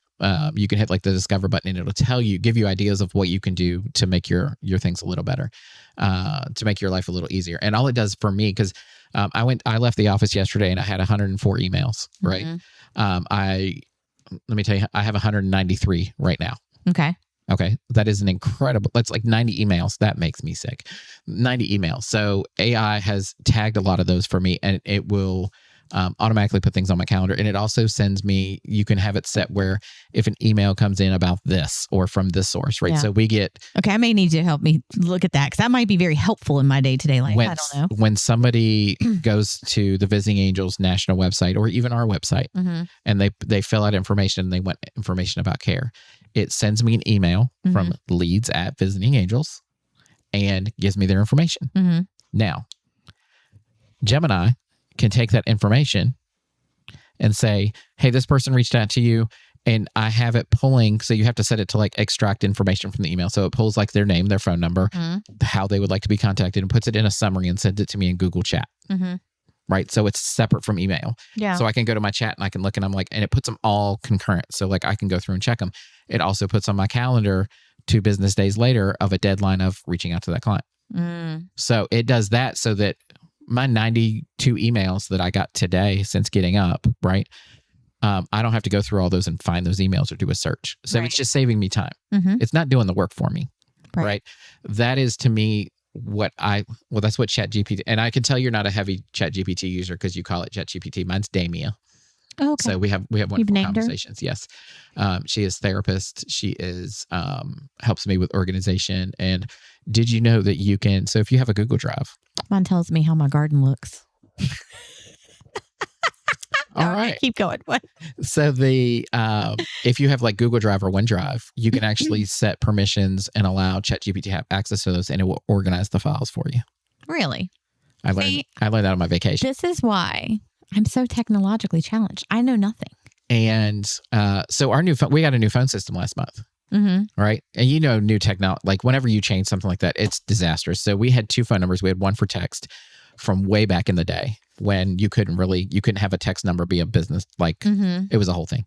you can hit like the discover button and it'll give you ideas of what you can do to make your things a little better, to make your life a little easier. And all it does for me, because I left the office yesterday and I had 104 emails, right? Let me tell you, I have 193 right now. Okay. That is that's like 90 emails. That makes me sick. 90 emails. So AI has tagged a lot of those for me, and it will automatically put things on my calendar. And it also sends me, you can have it set where if an email comes in about this or from this source, right? Yeah. So we get... Okay, I may need you to help me look at that because that might be very helpful in my day-to-day life. I don't know. When somebody goes to the Visiting Angels national website or even our website, and they fill out information and they want information about care, it sends me an email from leads@Visiting Angels and gives me their information. Now, Gemini can take that information and say, hey, this person reached out to you, and I have it pulling. So you have to set it to like extract information from the email. So it pulls like their name, their phone number, how they would like to be contacted, and puts it in a summary and sends it to me in Google Chat. Right. So it's separate from email. Yeah. So I can go to my chat and I can look, and and it puts them all concurrent. So like I can go through and check them. It also puts on my calendar 2 business days later of a deadline of reaching out to that client. So it does that so that my 92 emails that I got today since getting up, right? I don't have to go through all those and find those emails or do a search. So it's just saving me time. It's not doing the work for me, right? That is to me that's what ChatGPT, and I can tell you're not a heavy ChatGPT user because you call it ChatGPT. Mine's Damia. Oh, okay. So we have wonderful conversations. Yes. She is therapist. She is, helps me with organization. And did you know that so if you have a Google Drive. Mine tells me how my garden looks. All right. Keep going. What? So if you have like Google Drive or OneDrive, you can actually set permissions and allow ChatGPT to have access to those, and it will organize the files for you. Really? I learned that on my vacation. This is why I'm so technologically challenged. I know nothing. And so we got a new phone system last month. Right. And new technology, like whenever you change something like that, it's disastrous. So we had 2 phone numbers. We had one for text from way back in the day when you couldn't have a text number be a business. Like it was a whole thing.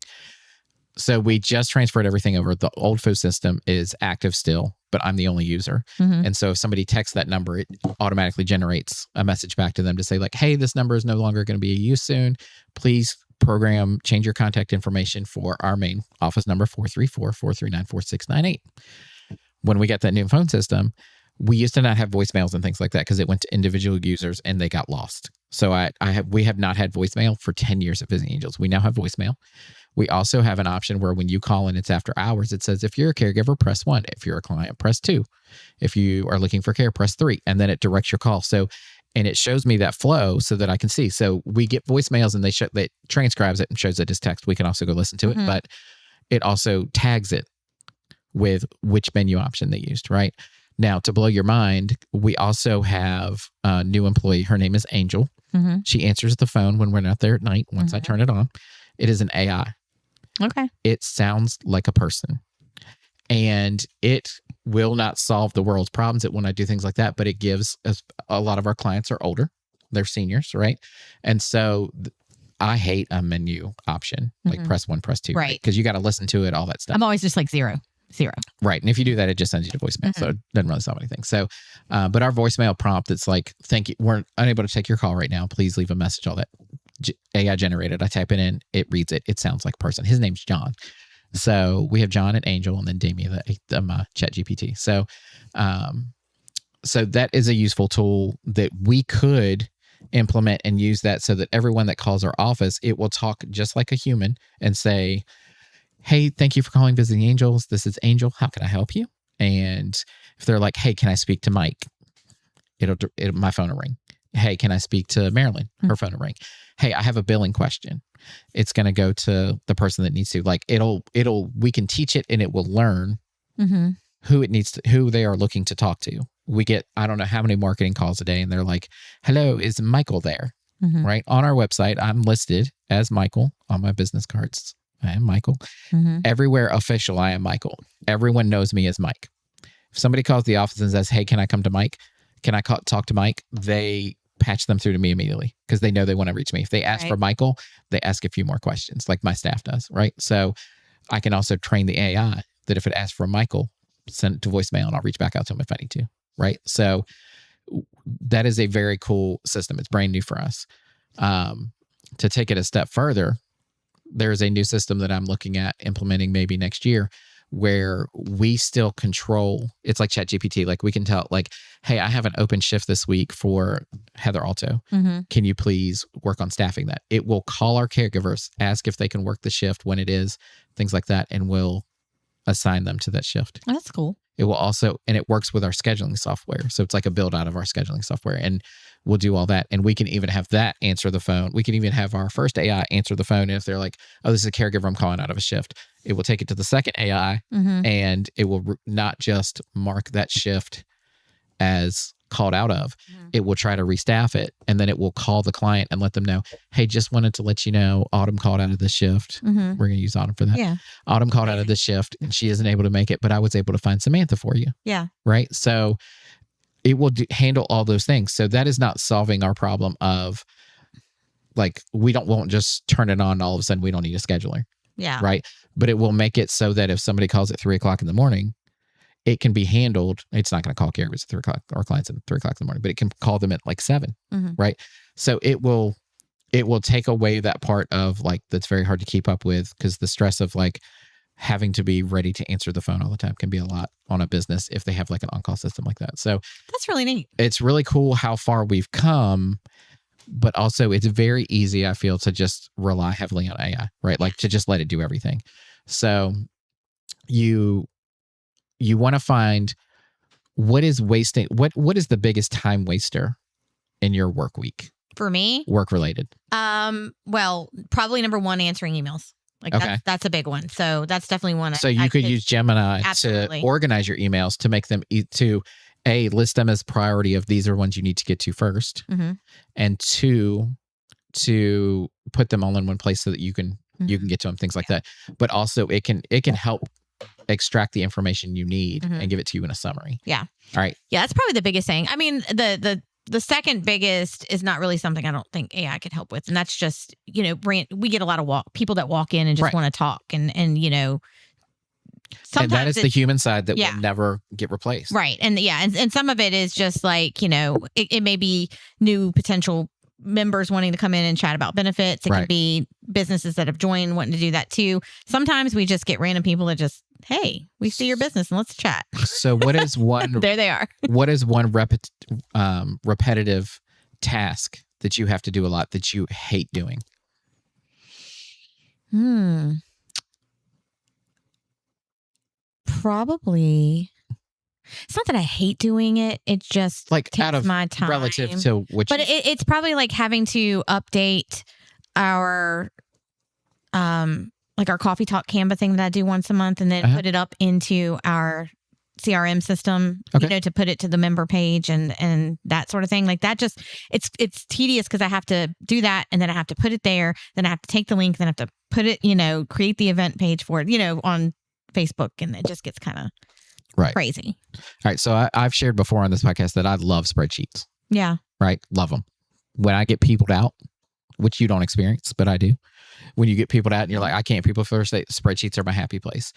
So we just transferred everything over. The old phone system is active still, but I'm the only user. And so if somebody texts that number, it automatically generates a message back to them to say like, hey, this number is no longer going to be in use soon. Please change your contact information for our main office number, 434-439-4698. When we got that new phone system, we used to not have voicemails and things like that because it went to individual users and they got lost. So we have not had voicemail for 10 years at Visiting Angels. We now have voicemail. We also have an option where when you call and it's after hours, it says, if you're a caregiver, press 1. If you're a client, press 2. If you are looking for care, press 3. And then it directs your call. And it shows me that flow so that I can see. So we get voicemails and they transcribes it and shows it as text. We can also go listen to it, but it also tags it with which menu option they used, right? Now, to blow your mind, we also have a new employee. Her name is Angel. She answers the phone when we're not there at night. Once I turn it on, it is an AI. Okay. It sounds like a person. And it will not solve the world's problems. It will not do things like that, but it gives us, a lot of our clients are older. They're seniors, right? And so I hate a menu option, like press 1, press 2. Right. Because you got to listen to it, all that stuff. I'm always just like 0. Right. And if you do that, it just sends you to voicemail. So it doesn't really solve anything. So, but our voicemail prompt, it's like, thank you. We're unable to take your call right now. Please leave a message. All that AI generated. I type it in, it reads it. It sounds like a person. His name's John. So we have John and Angel, and then Damien, the ChatGPT. So, so that is a useful tool that we could implement and use that so that everyone that calls our office, it will talk just like a human and say, hey, thank you for calling Visiting Angels. This is Angel. How can I help you? And if they're like, hey, can I speak to Mike? My phone will ring. Hey, can I speak to Marilyn? Her phone will ring. Hey, I have a billing question. It's going to go to the person that needs to. Like we can teach it and it will learn who they are looking to talk to. We get, I don't know how many marketing calls a day, and they're like, hello, is Michael there? Right? On our website, I'm listed as Michael on my business cards. I am Michael. Everywhere official, I am Michael. Everyone knows me as Mike. If somebody calls the office and says, hey, can I come to Mike? Can I talk to Mike? They patch them through to me immediately because they know they want to reach me. If they ask for Michael, they ask a few more questions like my staff does, right? So I can also train the AI that if it asks for Michael, send it to voicemail and I'll reach back out to him if I need to, right? So that is a very cool system. It's brand new for us. To take it a step further, there's a new system that I'm looking at implementing maybe next year where we still control, it's like ChatGPT. Like we can tell like, hey, I have an open shift this week for Heather Alto. Can you please work on staffing that? It will call our caregivers, ask if they can work the shift when it is, things like that, and we'll assign them to that shift. Oh, that's cool. It will also, and it works with our scheduling software. So it's like a build out of our scheduling software and we'll do all that. And we can even have that answer the phone. We can even have our first AI answer the phone. And if they're like, oh, this is a caregiver I'm calling out of a shift, it will take it to the second AI and it will not just mark that shift as called out of, it will try to restaff it. And then it will call the client and let them know, hey, just wanted to let you know, Autumn called out of this shift. We're going to use Autumn for that. Yeah. Autumn called out of this shift and she isn't able to make it, but I was able to find Samantha for you. Yeah. Right. So it will handle all those things. So that is not solving our problem of like, won't just turn it on. All of a sudden we don't need a scheduler. Yeah. Right. But it will make it so that if somebody calls at 3:00 in the morning, it can be handled. It's not going to call caregivers at 3:00 or clients at 3:00 in the morning, but it can call them at like 7. Right. So it will take away that part of like, that's very hard to keep up with because the stress of like having to be ready to answer the phone all the time can be a lot on a business if they have like an on-call system like that. So that's really neat. It's really cool how far we've come, but also it's very easy, I feel, to just rely heavily on AI, right? Like to just let it do everything. So you want to find what is wasting, what is the biggest time waster in your work week? For me? Work related. Well, probably number one, answering emails. Like that's a big one. So that's definitely one. So you could use Gemini absolutely. to organize your emails to make them to list them as priority of these are ones you need to get to first, and 2, to put them all in one place so that you can get to them, things like that. But also it can help extract the information you need and give it to you in a summary. Yeah. All right. Yeah, that's probably the biggest thing. I mean, the second biggest is not really something I don't think AI could help with. And that's just, we get a lot of people that walk in and just want to talk and sometimes and that is the human side that will never get replaced. Right. And and some of it is just like, it may be new potential members wanting to come in and chat about benefits. It could be businesses that have joined wanting to do that too. Sometimes we just get random people that just, hey, we see your business and let's chat. So what is one there they are. What is one repetitive task that you have to do a lot that you hate doing? Probably. It's not that I hate doing it. It just like takes out of my time relative to which. But it's probably like having to update our like our coffee talk Canva thing that I do once a month, and then put it up into our CRM system, to put it to the member page and that sort of thing. Like that just it's tedious because I have to do that and then I have to put it there. Then I have to take the link, then I have to put it, create the event page for it, on Facebook, and it just gets kind of crazy. All right. So I've shared before on this podcast that I love spreadsheets. Yeah. Right. Love them. When I get peopled out, which you don't experience, but I do. When you get peopled out and you're like, I can't people first, spreadsheets are my happy place.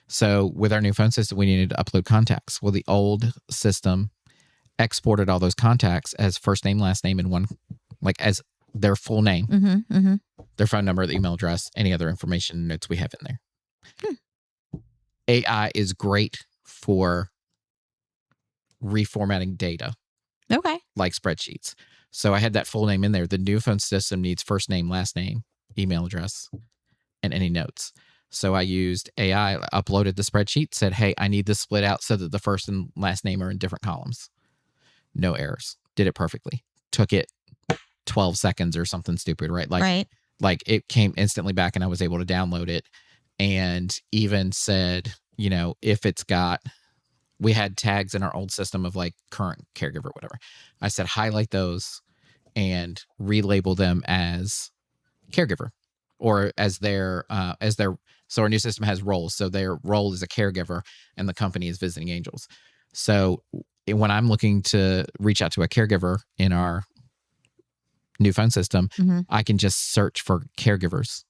So with our new phone system, we needed to upload contacts. Well, the old system exported all those contacts as first name, last name, and one, like as their full name, their phone number, the email address, any other information notes we have in there. AI is great for reformatting data. Okay. Like spreadsheets. So I had that full name in there. The new phone system needs first name, last name, email address, and any notes. So I used AI, uploaded the spreadsheet, said, hey, I need this split out so that the first and last name are in different columns. No errors. Did it perfectly. Took it 12 seconds or something stupid, right? Like it came instantly back and I was able to download it, and even said, if it's got, we had tags in our old system of like current caregiver, whatever. I said, highlight those and relabel them as caregiver or as their, so our new system has roles. So their role is a caregiver and the company is Visiting Angels. So when I'm looking to reach out to a caregiver in our new phone system, Mhm. I can just search for caregivers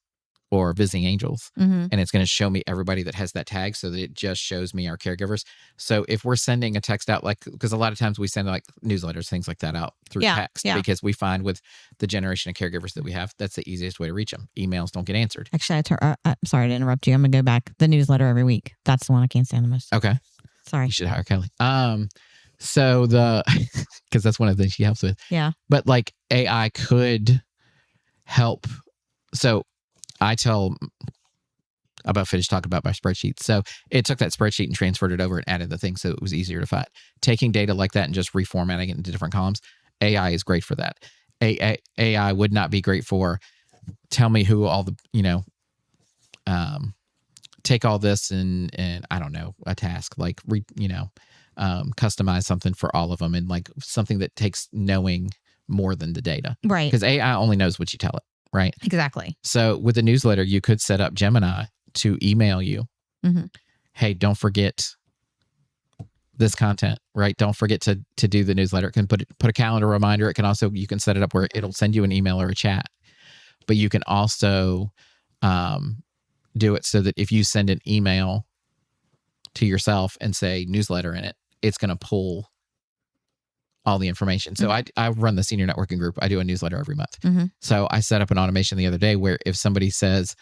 or visiting angels, Mhm. and it's going to show me everybody that has that tag, so that it just shows me our caregivers. So if we're sending a text out, like, because a lot of times we send like newsletters, things like that out through Yeah, text, yeah. because we find with the generation of caregivers that we have, that's the easiest way to reach them. Emails don't get answered. Actually, I'm sorry to interrupt you. I'm gonna go back. The newsletter every week. That's the one I can't stand the most. Okay. Sorry. You should hire Kelly. So because that's one of the things she helps with. Yeah. But like AI could help. So I tell, I'm about finished talking about my spreadsheet. So it took that spreadsheet and transferred it over and added the thing so it was easier to find. Taking data like that and just reformatting it into different columns, AI is great for that. AI would not be great for tell me who all the, take all this and I don't know, a task like, customize something for all of them, and like something that takes knowing more than the data. Right. Because AI only knows what you tell it, right? Exactly. So with the newsletter, you could set up Gemini to email you, Mhm. hey, don't forget this content, right? Don't forget to do the newsletter. It can put a calendar reminder. It can also, you can set it up where it'll send you an email or a chat, but you can also do it so that if you send an email to yourself and say newsletter in it, it's going to pull all the information. So I run the senior networking group. I do a newsletter every month. Mhm. So I set up an automation the other day where if somebody says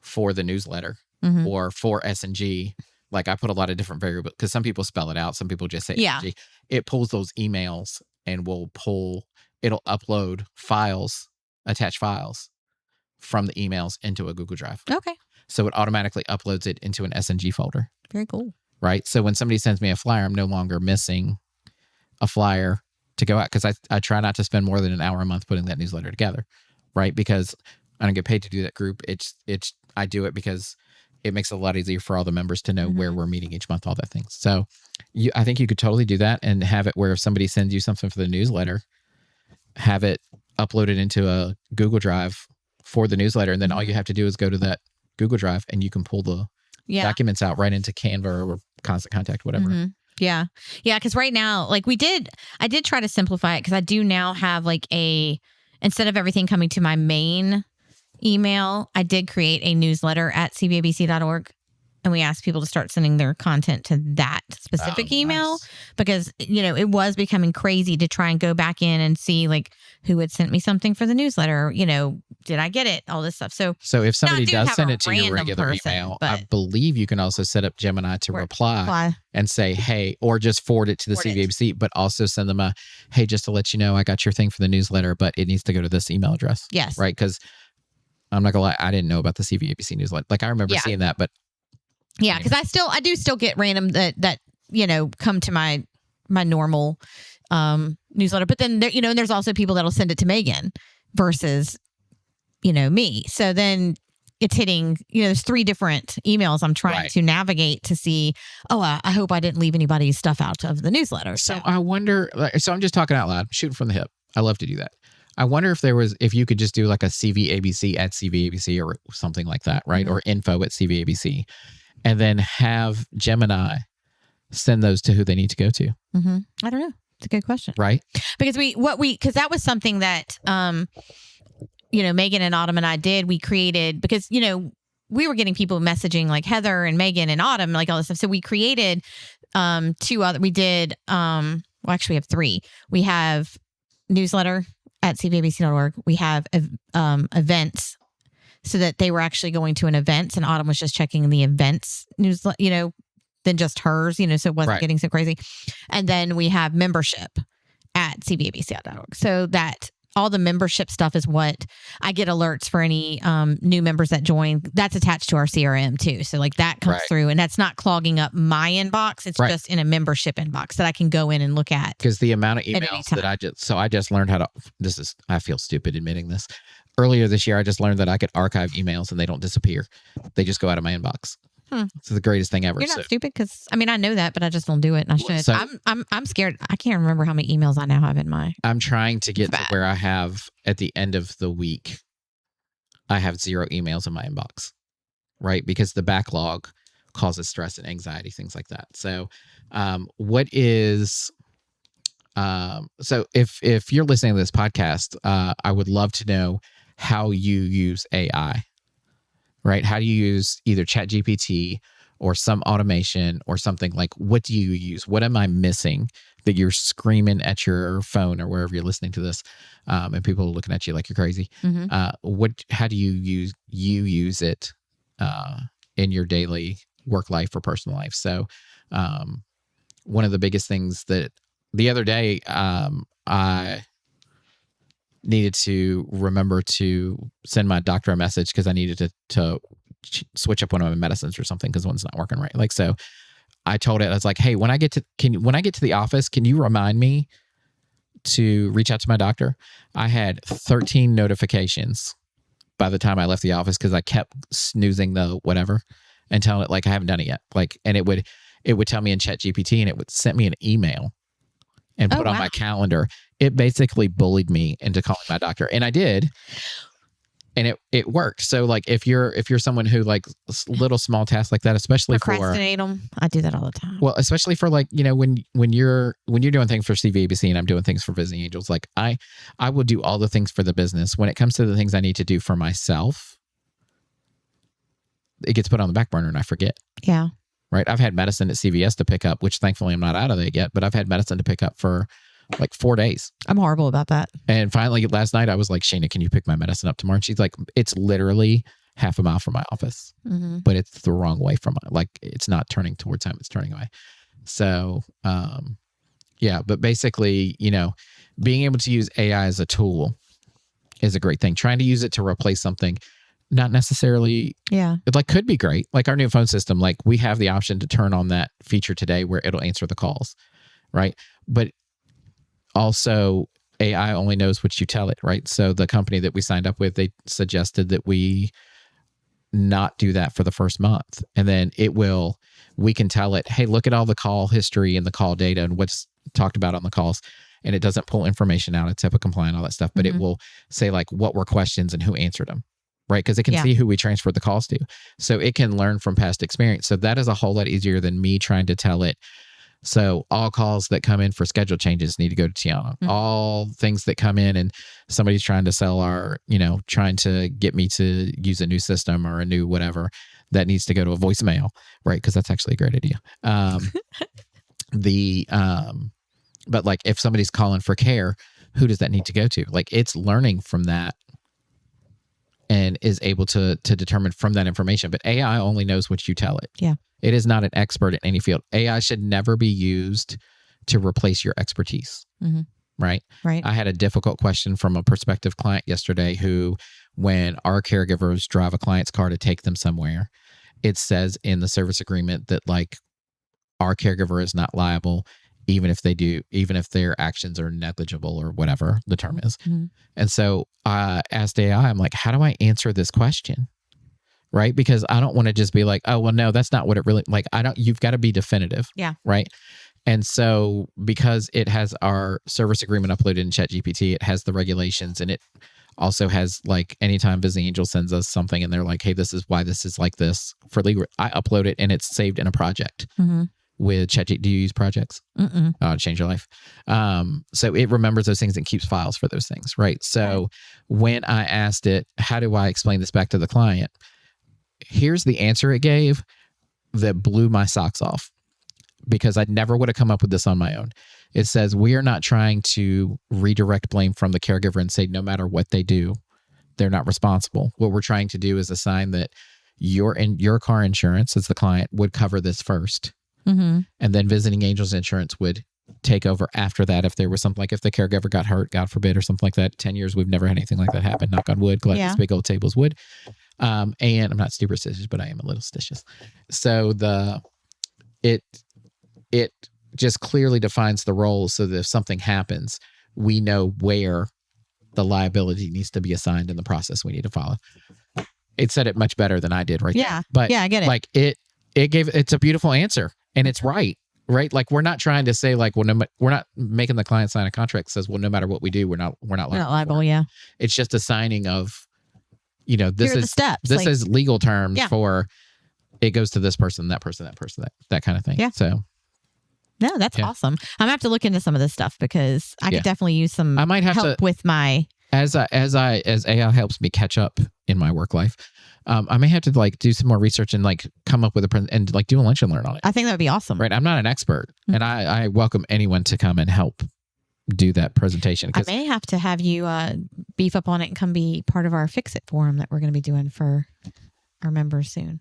for the newsletter Mhm. or for S&G, like I put a lot of different variables because some people spell it out. Some people just say Yeah. S&G. It pulls those emails and it'll upload files, attach files from the emails into a Google Drive. Okay. So it automatically uploads it into an S&G folder. Very cool. Right. So when somebody sends me a flyer, I'm no longer missing a flyer to go out, because I try not to spend more than an hour a month putting that newsletter together. Right. Because I don't get paid to do that group. I do it because it makes it a lot easier for all the members to know where we're meeting each month, all that things. So I think you could totally do that and have it where if somebody sends you something for the newsletter, have it uploaded into a Google Drive for the newsletter. And then all you have to do is go to that Google Drive and you can pull the documents out right into Canva or Constant Contact, whatever. Mm-hmm. Yeah. Yeah. Because right now, like I did try to simplify it because I do now have like instead of everything coming to my main email, I did create a newsletter at cbabc.org. And we asked people to start sending their content to that specific email because, it was becoming crazy to try and go back in and see like who had sent me something for the newsletter. Did I get it? All this stuff. So if somebody do does have send a it to your random regular person, email, but- I believe you can also set up Gemini to reply and say, hey, or just forward it to the CVABC, but also send them a, hey, just to let you know, I got your thing for the newsletter, but it needs to go to this email address. Yes. Right. Because I'm not gonna lie, I didn't know about the CVABC newsletter. Like I remember seeing that, but yeah, because I do still get random that come to my normal newsletter, but then there's also people that'll send it to Megan versus me. So then it's hitting there's 3 different emails I'm trying to navigate to see. I hope I didn't leave anybody's stuff out of the newsletter. So I wonder. So I'm just talking out loud, shooting from the hip. I love to do that. I wonder if you could just do like a CVABC at CVABC or something like that, right? Or info at CVABC. And then have Gemini send those to who they need to go to. Mm-hmm. I don't know. It's a good question. Right. Because because that was something that, Megan and Autumn and I did. We created, because, we were getting people messaging like Heather and Megan and Autumn, like all this stuff. So we created 2 other, we did, actually we have 3. We have newsletter at cvabc.org. We have events, so that they were actually going to an event and Autumn was just checking the events newsletter, than just hers, so it wasn't getting so crazy. And then we have membership at cvabc.org. So that all the membership stuff is what I get alerts for any new members that join. That's attached to our CRM too. So like that comes through, and that's not clogging up my inbox. It's just in a membership inbox that I can go in and look at. Because the amount of emails that I just learned how to, I feel stupid admitting this. Earlier this year, I just learned that I could archive emails and they don't disappear. They just go out of my inbox. It's the greatest thing ever. You're not stupid, because I know that, but I just don't do it, and I should. So, I'm scared. I can't remember how many emails I now have in my. I'm trying to get to where I have at the end of the week, I have 0 emails in my inbox, right? Because the backlog causes stress and anxiety, things like that. So, what is So if you're listening to this podcast, I would love to know how you use AI, right? How do you use either ChatGPT or some automation or something? Like, what do you use? What am I missing that you're screaming at your phone or wherever you're listening to this, and people are looking at you like you're crazy? How do you use it in your daily work life or personal life? So one of the biggest things that the other day I needed to remember to send my doctor a message because I needed to switch up one of my medicines or something because one's not working right. Like, so I told it, I was like, hey, when I get to the office, can you remind me to reach out to my doctor? I had 13 notifications by the time I left the office because I kept snoozing the whatever and telling it like I haven't done it yet. Like, and it would tell me in ChatGPT, and it would send me an email and put on my calendar. It basically bullied me into calling my doctor, and I did, and it worked. So like, if you're someone who like little small tasks like that, especially procrastinate them, I do that all the time. Well, especially for like, you know, when you're doing things for CVABC and I'm doing things for Visiting Angels, like I will do all the things for the business. When it comes to the things I need to do for myself, it gets put on the back burner and I forget. Yeah. Right. I've had medicine at CVS to pick up, which thankfully I'm not out of it yet, but I've had medicine to pick up for like 4 days. I'm horrible about that. And finally last night I was like, Shana, can you pick my medicine up tomorrow? And she's like, it's literally half a mile from my office, but it's the wrong way from like, it's not turning towards home, it's turning away. So, yeah, but basically, you know, being able to use AI as a tool is a great thing. Trying to use it to replace something, not necessarily. Yeah. It like could be great. Like our new phone system, like we have the option to turn on that feature today where it'll answer the calls. Right. But also AI only knows what you tell it. Right. So the company that we signed up with, they suggested that we not do that for the first month. And then we can tell it, hey, look at all the call history and the call data and what's talked about on the calls. And it doesn't pull information out. It's HIPAA compliant, all that stuff, but it will say like what were questions and who answered them. Right. Because it can see who we transferred the calls to. So it can learn from past experience. So that is a whole lot easier than me trying to tell it. So all calls that come in for schedule changes need to go to Tiana. All things that come in and somebody's trying to sell trying to get me to use a new system or a new whatever, that needs to go to a voicemail, right? Because that's actually a great idea. But like if somebody's calling for care, who does that need to go to? Like it's learning from that and is able to determine from that information. But AI only knows what you tell it. Yeah. It is not an expert in any field. AI should never be used to replace your expertise. Right? Right. I had a difficult question from a prospective client yesterday who, when our caregivers drive a client's car to take them somewhere, it says in the service agreement that like our caregiver is not liable even if their actions are negligible or whatever the term is. And so I asked AI, I'm like, how do I answer this question? Right? Because I don't want to just be like, oh, well, no, that's not what it really, like, you've got to be definitive. Yeah. Right. And so because it has our service agreement uploaded in ChatGPT, it has the regulations, and it also has like anytime Visiting Angel sends us something and they're like, hey, this is why this is like this for legal, I upload it and it's saved in a project. With ChatGPT. Do you use projects? Oh, change your life. So it remembers those things and keeps files for those things. Right. So when I asked it, how do I explain this back to the client? Here's the answer it gave that blew my socks off, because I never would have come up with this on my own. It says, we are not trying to redirect blame from the caregiver and say, no matter what they do, they're not responsible. What we're trying to do is assign that your car insurance as the client would cover this first. And then Visiting Angels insurance would take over after that. If there was something like if the caregiver got hurt, God forbid, or something like that. 10 years, we've never had anything like that happen. Knock on wood. Glad this big old table's wood. And I'm not superstitious, but I am a little stitious. So it just clearly defines the roles so that if something happens, we know where the liability needs to be assigned in the process we need to follow. It said it much better than I did right there. But I get it. Like it's a beautiful answer, and it's right. Like we're not trying to say like, well, we're not making the client sign a contract that says, well, no matter what we do, we're not liable. Yeah. It's just a signing of, this is steps. This is legal terms for it goes to this person, that person, that person, that kind of thing. Yeah. So No, that's awesome. I'm gonna have to look into some of this stuff because I could definitely use some I might have help with my as AI helps me catch up in my work life. I may have to like do some more research and like come up with and like do a lunch and learn on it. I think that would be awesome. Right. I'm not an expert, and I welcome anyone to come and help do that presentation. I may have to have you beef up on it and come be part of our Fix It forum that we're going to be doing for our members soon.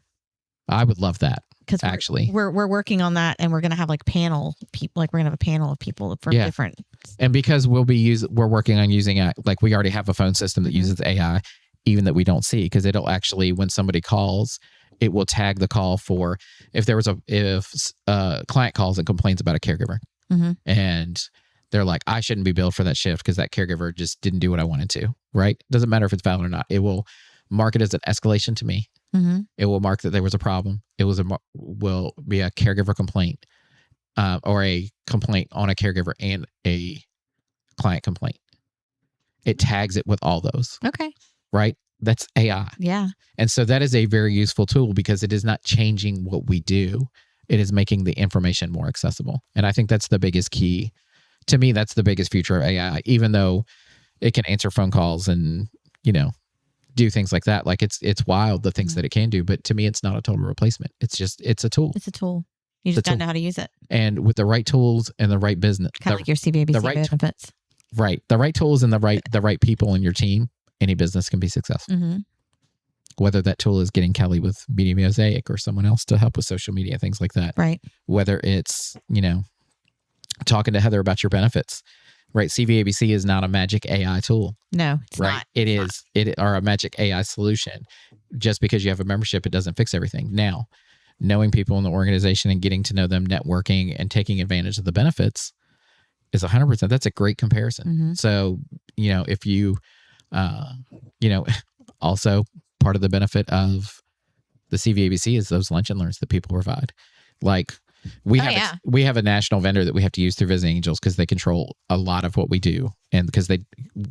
I would love that. Because we're working on that, and we're going to have like panel people. Like we're going to have a panel of people from different. And because we're working on using like we already have a phone system that uses AI, even that we don't see, because it'll actually, when somebody calls, it will tag the call for if a client calls and complains about a caregiver, and they're like, I shouldn't be billed for that shift because that caregiver just didn't do what I wanted to. Right? Doesn't matter if it's valid or not. It will mark it as an escalation to me. It will mark that there was a problem. It will be a caregiver complaint, or a complaint on a caregiver and a client complaint. It tags it with all those. Okay. Right? That's AI. Yeah. And so that is a very useful tool because it is not changing what we do. It is making the information more accessible. And I think that's the biggest key. To me, that's the biggest future of AI, even though it can answer phone calls and, do things like that. Like it's wild the things that it can do, but to me, it's not a total replacement. It's a tool. It's a tool. You just don't know how to use it. And with the right tools and the right business, kind of like your CBABC benefits. Right. The right tools and the right people in your team, any business can be successful. Whether that tool is getting Kelly with Media Mosaic or someone else to help with social media, things like that. Right. Whether it's, talking to Heather about your benefits. Right. CVABC is not a magic AI tool. No, it's not. It is a magic AI solution. Just because you have a membership, it doesn't fix everything. Now, knowing people in the organization and getting to know them, networking and taking advantage of the benefits is 100%. That's a great comparison. So, if you, also part of the benefit of the CVABC is those lunch and learns that people provide. Like, we have a national vendor that we have to use through Visiting Angels because they control a lot of what we do, and because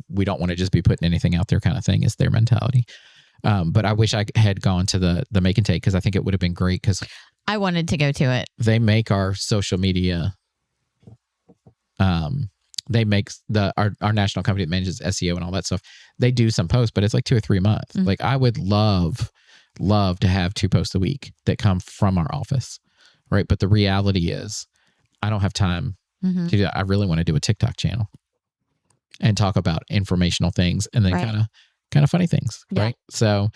we don't want to just be putting anything out there kind of thing is their mentality. But I wish I had gone to the Make and Take because I think it would have been great because I wanted to go to it. They make our social media. They make our national company that manages SEO and all that stuff. They do some posts, but it's like 2 or 3 months. Like I would love to have 2 posts a week that come from our office. Right. But the reality is I don't have time to do that. I really want to do a TikTok channel and talk about informational things and then kind of funny things. Yeah. Right. So,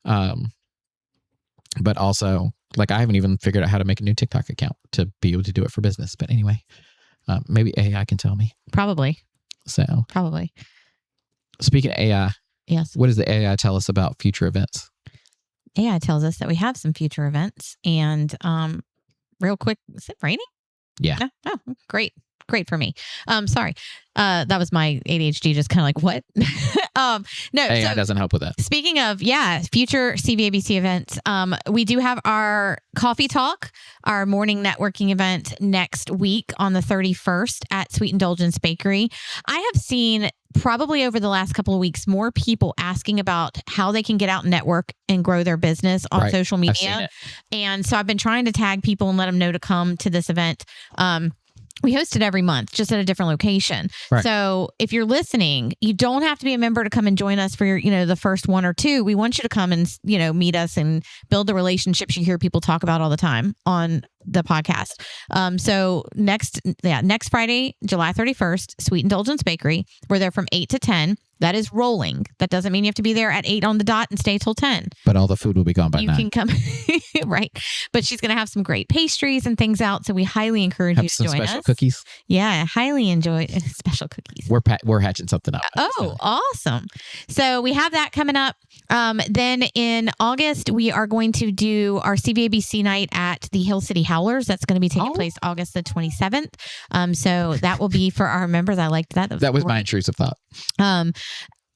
but also like I haven't even figured out how to make a new TikTok account to be able to do it for business. But anyway, maybe AI can tell me. Probably. Speaking of AI. Yes. What does the AI tell us about future events? AI tells us that we have some future events and, real quick, is it raining? Yeah. Oh, great for me. Sorry. That was my ADHD just kind of like, what? No. AI doesn't help with that. Speaking of, future CVABC events, we do have our coffee talk, our morning networking event next week on the 31st at Sweet Indulgence Bakery. I have seen probably over the last couple of weeks, more people asking about how they can get out and network and grow their business on social media. And so I've been trying to tag people and let them know to come to this event. We host it every month, just at a different location. Right. So if you're listening, you don't have to be a member to come and join us for your, the first 1 or 2. We want you to come and, meet us and build the relationships you hear people talk about all the time on the podcast. So next Friday, July 31st, Sweet Indulgence Bakery. We're there from 8 to 10. That is rolling. That doesn't mean you have to be there at 8 on the dot and stay till 10. But all the food will be gone by 9. You can come, right? But she's going to have some great pastries and things out. So we highly encourage you to join us. Some special cookies. Yeah, highly enjoy special cookies. We're hatching something up. Oh, awesome. So we have that coming up. Then in August, we are going to do our CVABC night at the Hill City Howlers. That's going to be taking place August the 27th. So that will be for our members. I liked that. That was my intrusive thought.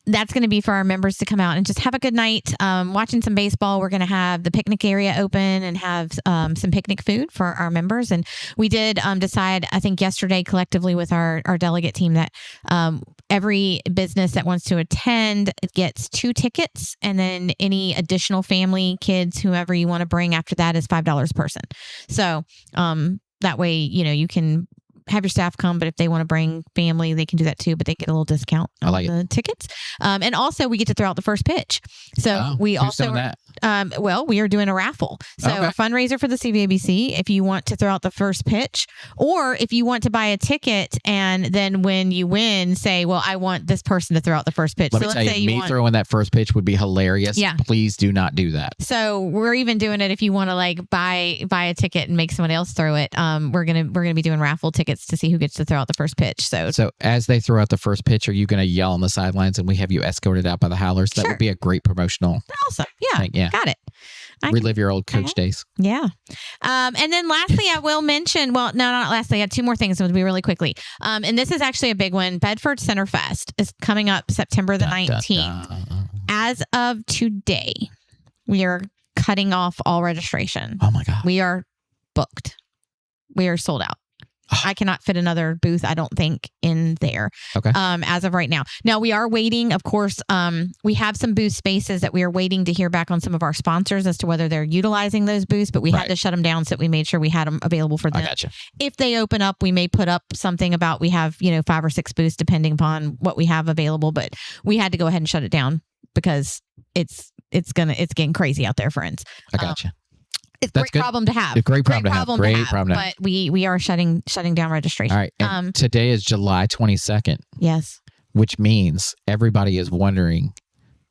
That's going to be for our members to come out and just have a good night watching some baseball. We're going to have the picnic area open and have some picnic food for our members. And we did decide, I think yesterday collectively with our delegate team that every business that wants to attend gets 2 tickets. And then any additional family, kids, whoever you want to bring after that is $5 a person. So That way, you can have your staff come, but if they want to bring family, they can do that too, but they get a little discount on the tickets. And also we get to throw out the first pitch. So we also, we are doing a raffle. So a fundraiser for the CVABC, if you want to throw out the first pitch, or if you want to buy a ticket and then when you win, say, well, I want this person to throw out the first pitch. Let's tell you, throwing that first pitch would be hilarious. Yeah. Please do not do that. So we're even doing it if you want to like buy a ticket and make someone else throw it. We're gonna be doing raffle tickets to see who gets to throw out the first pitch. So as they throw out the first pitch, are you going to yell on the sidelines and we have you escorted out by the Howlers? That would be a great promotional. Awesome. Yeah. thing. Yeah. Got it. Relive your old coach days. Yeah. And then lastly, I will mention, well, no, not lastly. I had two more things. It'll be really quickly. And this is actually a big one. Bedford Center Fest is coming up September the 19th. As of today, we are cutting off all registration. Oh my God. We are booked. We are sold out. I cannot fit another booth, I don't think, in there. Okay. As of right now. Now we are waiting, of course, we have some booth spaces that we are waiting to hear back on some of our sponsors as to whether they're utilizing those booths, but we had to shut them down so that we made sure we had them available for them. I gotcha. If they open up, we may put up something about we have, 5 or 6 booths depending upon what we have available, but we had to go ahead and shut it down because it's getting crazy out there, friends. I gotcha. It's a great problem to have. It's a great problem to have. Great problem to have. But we are shutting down registration. All right. And today is July 22nd. Yes. Which means everybody is wondering,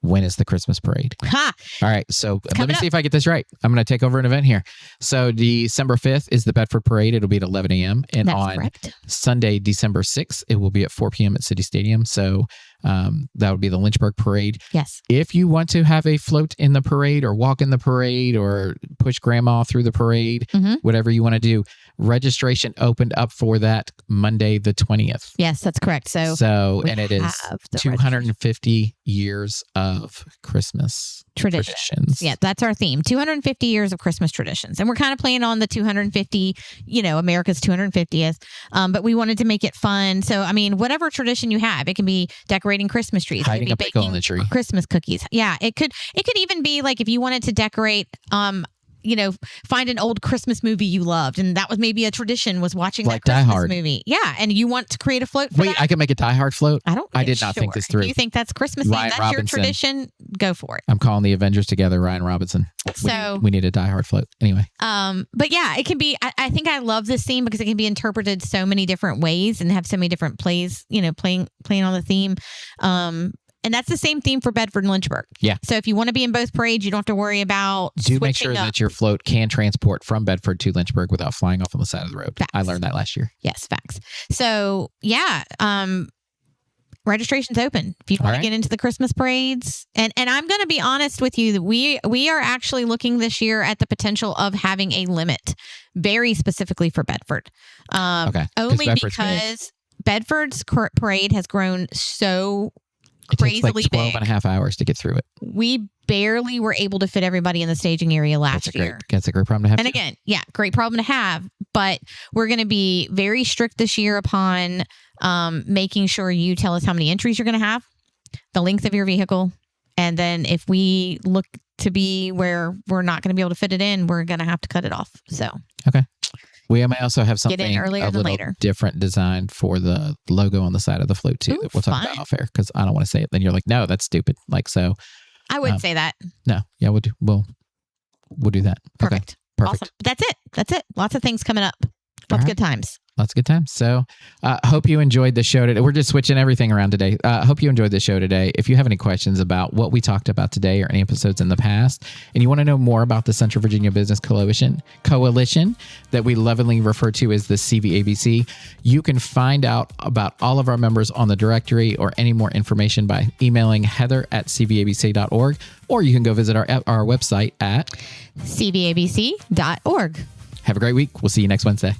when is the Christmas parade? Ha! All right. So let me see if I get this right. I'm going to take over an event here. So December 5th is the Bedford Parade. It'll be at 11 a.m. And That's correct. Sunday, December 6th, it will be at 4 p.m. at City Stadium. So that would be the Lynchburg Parade. Yes. If you want to have a float in the parade or walk in the parade or push grandma through the parade, whatever you want to do, registration opened up for that Monday, the 20th. Yes, that's correct. So and it is 250 years of Christmas traditions. Yeah, that's our theme. 250 years of Christmas traditions. And we're kind of playing on the 250, America's 250th. But we wanted to make it fun. So, I mean, whatever tradition you have, it can be decorating Christmas trees. Hiding it could a be pickle in the tree. Christmas cookies. Yeah, it could even be like if you wanted to decorate, find an old Christmas movie you loved. And that was maybe a tradition was watching like that Christmas Die Hard movie. Yeah. And you want to create a float for that? I can make a Die Hard float? I did not think this through. If you think that's Christmas Ryan that's Robinson. your tradition, go for it. I'm calling the Avengers together, Ryan Robinson. So we need a Die Hard float. Anyway. But yeah, it can be, I think I love this theme because it can be interpreted so many different ways and have so many different plays, playing on the theme. And that's the same theme for Bedford and Lynchburg. Yeah. So if you want to be in both parades, you don't have to worry about make sure that your float can transport from Bedford to Lynchburg without flying off on the side of the road. Facts. I learned that last year. Yes, facts. So yeah, registration's open if you want to get into the Christmas parades. And I'm going to be honest with you that we are actually looking this year at the potential of having a limit, very specifically for Bedford. Only because Bedford's parade has grown so crazily big. It takes like 12 and a half hours to get through it. We barely were able to fit everybody in the staging area last year. That's a great problem to have. And again, great problem to have. But we're going to be very strict this year upon making sure you tell us how many entries you're going to have, the length of your vehicle. And then if we look to be where we're not going to be able to fit it in, we're going to have to cut it off. So. Okay. We may also have something a little different design for the logo on the side of the float too. That we'll talk about off air because I don't want to say it. Then you're like, no, that's stupid. Like so. I wouldn't say that. No. Yeah, we'll do that. Perfect. Okay. Perfect. Awesome. That's it. Lots of things coming up. Lots of good times. Lots of good times. So hope you enjoyed the show today. We're just switching everything around today. Hope you enjoyed the show today. If you have any questions about what we talked about today or any episodes in the past, and you want to know more about the Central Virginia Business Coalition that we lovingly refer to as the CVABC, you can find out about all of our members on the directory or any more information by emailing heather@cvabc.org, or you can go visit our website at cvabc.org. Have a great week. We'll see you next Wednesday.